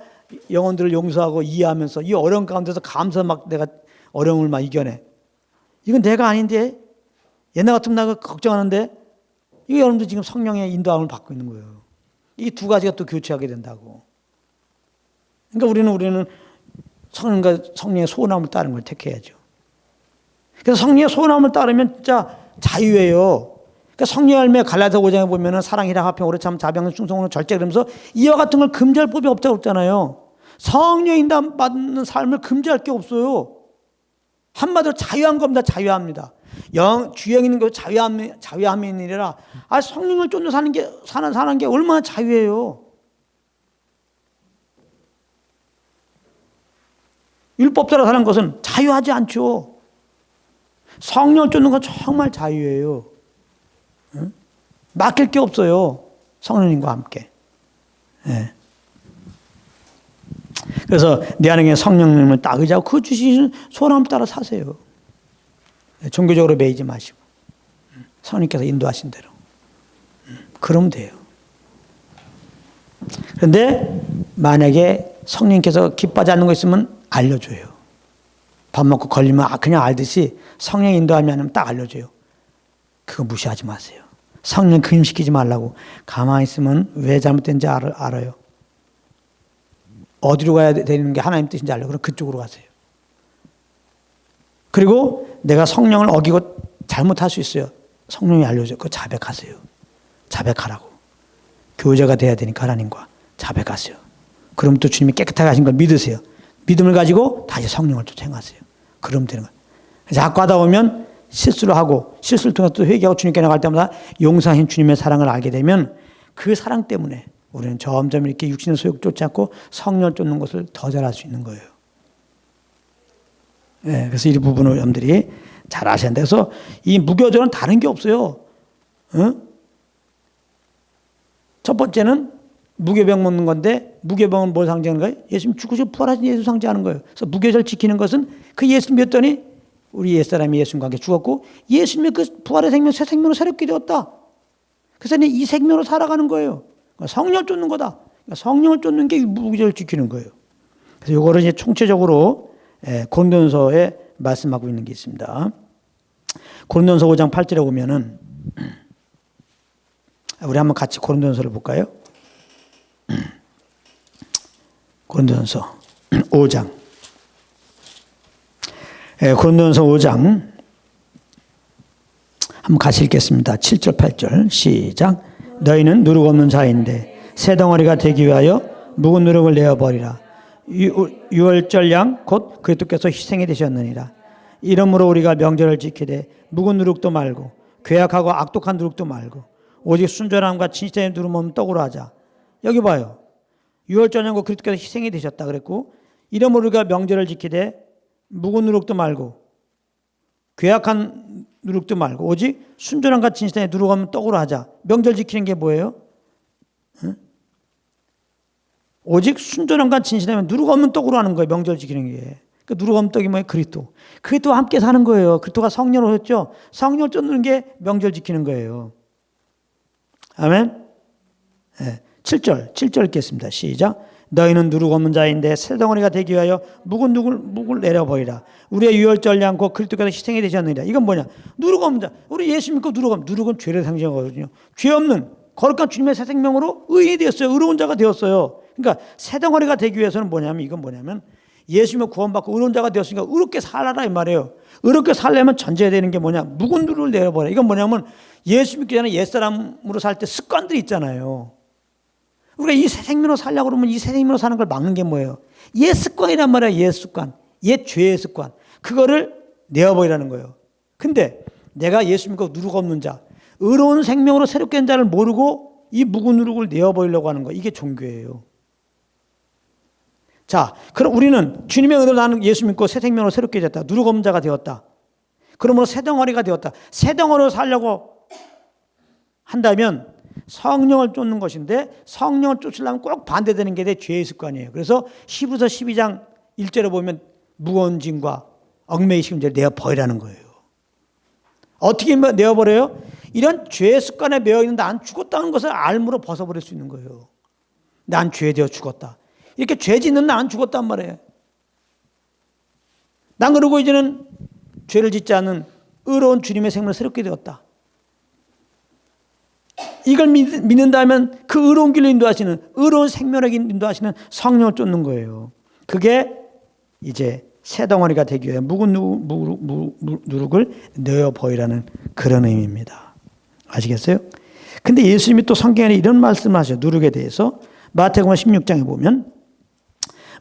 영혼들을 용서하고 이해하면서 이 어려운 가운데서 감사 막 내가 어려움을 막 이겨내. 이건 내가 아닌데 옛날 같으면 나 걱정하는데 이거 여러분들 지금 성령의 인도함을 받고 있는 거예요. 이 두 가지가 또 교체하게 된다고. 그러니까 우리는 성령의 소원함을 따르는 걸 택해야죠. 그래서 성령의 소원함을 따르면 진짜 자유예요. 그러니까 성령의 열매 갈라디아 5장에 보면은 사랑, 희락, 화평, 오래 참, 자비하는 충성으로 절제 그러면서 이와 같은 걸 금지할 법이 없다고 했잖아요. 성령의 인도함 받는 삶을 금지할 게 없어요. 한마디로 자유한 겁니다. 자유합니다. 주행 있는 거 자유함이 있느니라. 성령을 쫓는 사는 게 얼마나 자유해요. 율법 따라 사는 것은 자유하지 않죠. 성령을 쫓는 건 정말 자유예요. 응? 맡길 게 없어요. 성령님과 함께. 네. 그래서 내 안에 성령님을 딱 의지하고 그 주시는 소원함을 따라 사세요. 종교적으로 매이지 마시고 성령님께서 인도하신 대로 그러면 돼요. 그런데 만약에 성령님께서 기뻐하지 않는 거 있으면 알려줘요. 밥 먹고 걸리면 그냥 알듯이 성령 인도하면 아니면 딱 알려줘요. 그거 무시하지 마세요. 성령 근심시키지 말라고. 가만히 있으면 왜 잘못된지 알아요. 어디로 가야 되는 게 하나님 뜻인지 알려고. 그럼 그쪽으로 가세요. 그리고 내가 성령을 어기고 잘못할 수 있어요. 성령이 알려줘요. 그거 자백하세요. 자백하라고. 교제가 돼야 되니까 하나님과 자백하세요. 그럼 또 주님이 깨끗하게 하신 걸 믿으세요. 믿음을 가지고 다시 성령을 쫓아 행하세요. 그러면 되는 거예요. 자꾸 하다 보면 실수를 하고 실수를 통해서 또 회개하고 주님께 나갈 때마다 용서하신 주님의 사랑을 알게 되면 그 사랑 때문에 우리는 점점 이렇게 육신의 소욕 쫓지 않고 성령을 쫓는 것을 더 잘할 수 있는 거예요. 네, 그래서 이 부분을 여러분들이 잘 아셔야 돼요. 그래서 이 무교절은 다른 게 없어요. 첫 번째는 무교병 먹는 건데 무교병은 뭘 상징하는 거예요? 예수님 죽으시고 부활하신 예수 상징하는 거예요. 그래서 무교절 지키는 것은 그 예수님 믿었더니 우리 옛사람이 예수님과 함께 죽었고 예수님의 그 부활의 생명 새 생명으로 새롭게 되었다. 그래서 이 생명으로 살아가는 거예요. 성령을 쫓는 거다. 성령을 쫓는 게 무교절을 지키는 거예요. 그래서 이거를 이제 총체적으로 고린도전서에 말씀하고 있는 게 있습니다. 고린도전서 5장 8절에 보면은 우리 한번 같이 고린도전서를 볼까요? 고린도전서 5장. 고린도전서 5장 한번 같이 읽겠습니다. 7절 8절 시작. 너희는 누룩 없는 자인데 새 덩어리가 되기 위하여 묵은 누룩을 내어버리라. 유월절 양 곧 그리스도께서 희생이 되셨느니라. 이러므로 우리가 명절을 지키되 묵은 누룩도 말고 괴악하고 악독한 누룩도 말고 오직 순전함과 진실의 누룩 없는 떡으로 하자. 여기 봐요. 유월절 양 곧 그리스도께서 희생이 되셨다 그랬고 이러므로 우리가 명절을 지키되 묵은 누룩도 말고 괴악한 누룩도 말고 오직 순전함과 진실의 누룩 없는 떡으로 하자. 명절 지키는 게 뭐예요? 오직 순전함과 진실하면 누룩 없는 떡으로 하는 거예요. 명절 지키는 게. 그 누룩 없는 떡이 뭐예요? 그리스도. 그리스도와 함께 사는 거예요. 그리스도가 성령으로 했죠. 성령을 쫓는 게 명절 지키는 거예요. 아멘. 7절 읽겠습니다. 시작. 너희는 누룩 없는 자인데 새 덩어리가 되기 위하여 묵은 묵을 내려버리라. 우리의 유월절 양고 그리스도께서 희생이 되셨느니라. 이건 뭐냐? 누룩 없는 자. 우리 예수 믿고 누룩은 죄를 상징하거든요. 죄 없는 거룩한 주님의 새 생명으로 의인이 되었어요. 의로운 자가 되었어요. 그러니까 새 덩어리가 되기 위해서는 뭐냐면, 이건 뭐냐면 예수 믿고 구원받고 의로운 자가 되었으니까 의롭게 살아라 이 말이에요. 의롭게 살려면 전제해야 되는 게 뭐냐? 묵은 누룩을 내려버려. 이건 뭐냐면 예수 믿기 전에 옛사람으로 살 때 습관들이 있잖아요. 우리가 이 새 생명으로 살려고 그러면 이 새 생명으로 사는 걸 막는 게 뭐예요? 옛 습관이란 말이야. 옛 습관. 옛 죄의 습관. 그거를 내어버리라는 거예요. 근데 내가 예수 믿고 누룩 없는 자, 의로운 생명으로 새롭게 된 자를 모르고 이 묵은 누룩을 내어버리려고 하는 거, 이게 종교예요. 자, 그럼 우리는 주님의 은혜로 나는 예수 믿고 새 생명으로 새롭게 됐다. 누룩 없는 자가 되었다. 그러므로 새 덩어리가 되었다. 새 덩어리로 살려고 한다면 성령을 쫓는 것인데, 성령을 쫓으려면 꼭 반대되는 게 내 죄의 습관이에요. 그래서 히브리서 12장 1절에 보면 무거운 짐과 얽매이 심지를 내어버리라는 거예요. 어떻게 내어버려요? 이런 죄의 습관에 매여있는 난 죽었다는 것을 알므로 벗어버릴 수 있는 거예요. 난 죄에 되어 죽었다. 이렇게 죄 짓는 난 죽었단 말이에요. 난 그러고 이제는 죄를 짓지 않는 의로운 주님의 생명을 새롭게 되었다. 이걸 믿는다면 그 의로운 길로 인도하시는, 의로운 생명을 인도하시는 성령을 쫓는 거예요. 그게 이제 새 덩어리가 되기 위해 묵은 누룩을 내어버리라는 그런 의미입니다. 아시겠어요? 근데 예수님이 또 성경에 이런 말씀을 하셔요. 누룩에 대해서. 마태복음 16장에 보면,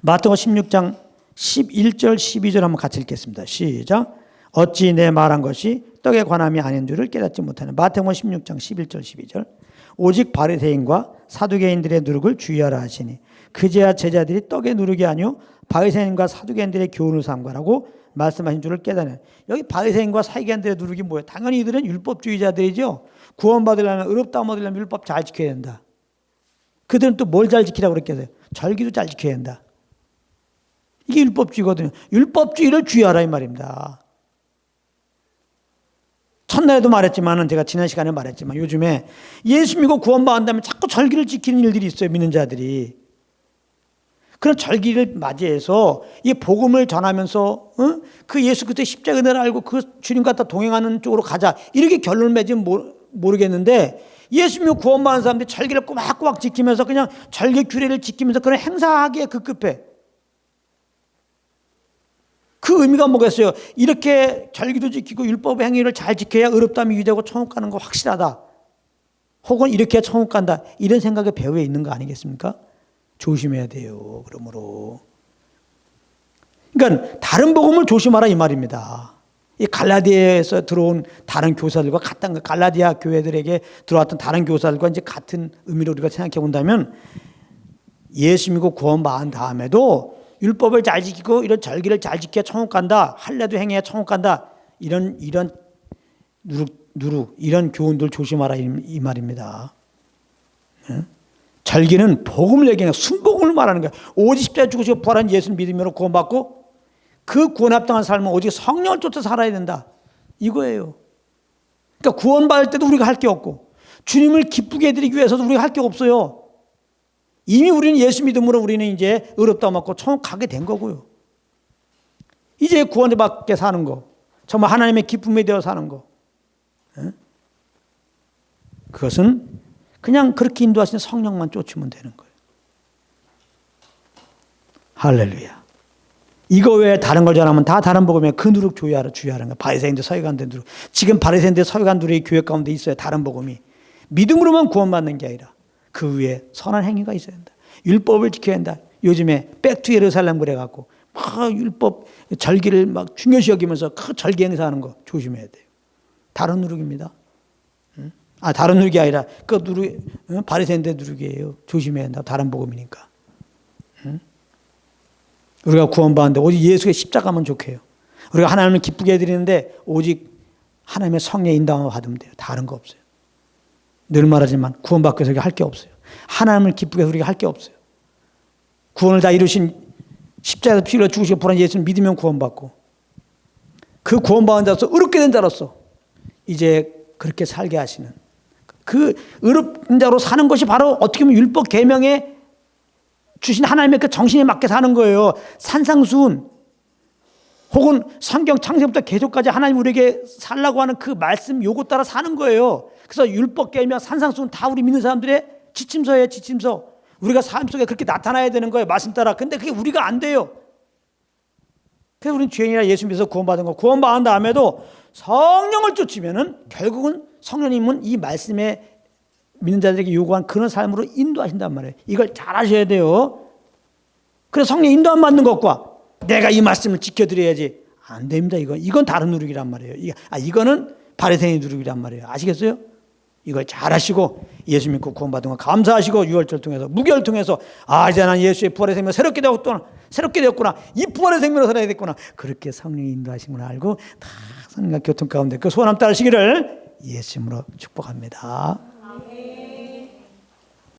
마태복음 16장 11절 12절 한번 같이 읽겠습니다. 시작. 어찌 내 말한 것이 떡에 관함이 아닌 줄을 깨닫지 못하는. 마태복음 16장 11절 12절. 오직 바리새인과 사두개인들의 누룩을 주의하라 하시니 그제야 제자들이 떡의 누룩이 아니요 바리새인과 사두개인들의 교훈을 삼가라고 말씀하신 줄을 깨닫는. 여기 바리새인과 사두개인들의 누룩이 뭐예요? 당연히 이들은 율법주의자들이죠. 구원받으려면, 의롭다함 얻으려면 율법 잘 지켜야 된다. 그들은 또 뭘 잘 지키라고 그랬겠어요? 절기도 잘 지켜야 된다. 이게 율법주의거든요. 율법주의를 주의하라 이 말입니다. 첫날에도 말했지만, 제가 지난 시간에 말했지만, 요즘에 예수 믿고 구원받는다면 자꾸 절기를 지키는 일들이 있어요. 믿는 자들이. 그런 절기를 맞이해서 이 복음을 전하면서 그 예수 그리스도의 십자가 은혜를 알고 그 주님과 다 동행하는 쪽으로 가자, 이렇게 결론을 맺으면 모르겠는데, 예수 믿고 구원받은 사람들이 절기를 꼬박꼬박 지키면서 그냥 절기 규례를 지키면서 그런 행사하기에 급급해. 그 의미가 뭐겠어요? 이렇게 절기도 지키고 율법 행위를 잘 지켜야 의롭다함이 유대하고 천국 가는 거 확실하다. 혹은 이렇게 천국 간다. 이런 생각에 배후에 있는 거 아니겠습니까? 조심해야 돼요. 그러므로. 그러니까 다른 복음을 조심하라 이 말입니다. 이 갈라디아에서 들어온 다른 교사들과 같은, 갈라디아 교회들에게 들어왔던 다른 교사들과 이제 같은 의미로 우리가 생각해 본다면, 예수 믿고 구원받은 다음에도 율법을 잘 지키고 이런 절기를 잘 지켜야 천국 간다. 할례도 행해야 천국 간다. 이런 누룩 이런 교훈들 조심하라 이 말입니다. 절기는 복음을 얘기하는, 순복음을 말하는 거야. 오직 십자가에 죽으시고 부활한 예수를 믿으면 구원받고 그 구원에 합당한 삶은 오직 성령을 쫓아 살아야 된다. 이거예요. 그러니까 구원받을 때도 우리가 할 게 없고, 주님을 기쁘게 해드리기 위해서도 우리가 할 게 없어요. 이미 우리는 예수 믿음으로 우리는 이제 의롭다 맞고 천국 가게 된 거고요. 이제 구원을 받게 사는 거, 정말 하나님의 기쁨에 되어 사는 거, 그것은 그냥 그렇게 인도하시는 성령만 쫓으면 되는 거예요. 할렐루야. 이거 외에 다른 걸 전하면 다 다른 복음에 그 누룩 주의하라는 거예요. 바리새인들, 서기관들 누룩. 지금 바리새인들, 서기관 누룩이 교회 가운데 있어야 다른 복음이. 믿음으로만 구원받는 게 아니라 그 위에 선한 행위가 있어야 된다. 율법을 지켜야 한다. 요즘에 백투 예루살렘 그래갖고 막 율법 절기를 막 중요시 여기면서 그 절기 행사하는 거 조심해야 돼요. 다른 누룩입니다. 다른 누룩이 아니라 그 누룩, 바리새인들 누룩이에요. 조심해야 한다. 다른 복음이니까. 우리가 구원받는데 오직 예수의 십자가만 좋게요. 우리가 하나님을 기쁘게 해드리는데 오직 하나님의 성령의 인도함을 받으면 돼요. 다른 거 없어요. 늘 말하지만 구원받기 위해서 할 게 없어요. 하나님을 기쁘게 해서 우리가 할 게 없어요. 구원을 다 이루신 십자가에서 피 흘려 죽으시고 부활한 예수를 믿으면 구원받고, 그 구원받은 자로서 의롭게 된 자로서 이제 그렇게 살게 하시는, 그 의롭은 자로 사는 것이 바로 어떻게 보면 율법 계명의 주신 하나님의 그 정신에 맞게 사는 거예요. 산상수훈 혹은 성경 창세부터 계속까지 하나님 우리에게 살라고 하는 그 말씀 요구 따라 사는 거예요. 그래서 율법 계명 산상수훈 다 우리 믿는 사람들의 지침서예요. 지침서. 우리가 삶 속에 그렇게 나타나야 되는 거예요. 말씀 따라. 근데 그게 우리가 안 돼요. 그래서 우리는 죄인이라 예수 믿어서 구원받은 거. 구원받은 다음에도 성령을 쫓으면은 결국은 성령님은 이 말씀에 믿는 자들에게 요구한 그런 삶으로 인도하신단 말이에요. 이걸 잘 하셔야 돼요. 그래서 성령 인도 안 받는 것과 내가 이 말씀을 지켜드려야지 안 됩니다. 이건 다른 누룩이란 말이에요. 이거는 바리새인의 누룩이란 말이에요. 아시겠어요? 이걸 잘 하시고 예수 믿고 구원받은 거 감사하시고 유월절 통해서 무교를 통해서 이제 난 예수의 부활의 생명 새롭게 되었구나. 이 부활의 생명으로 살아야 됐구나. 그렇게 성령이 인도하신 걸 알고 다 성령과 교통 가운데 그 소원함 따르시기를 예수 이름으로 축복합니다.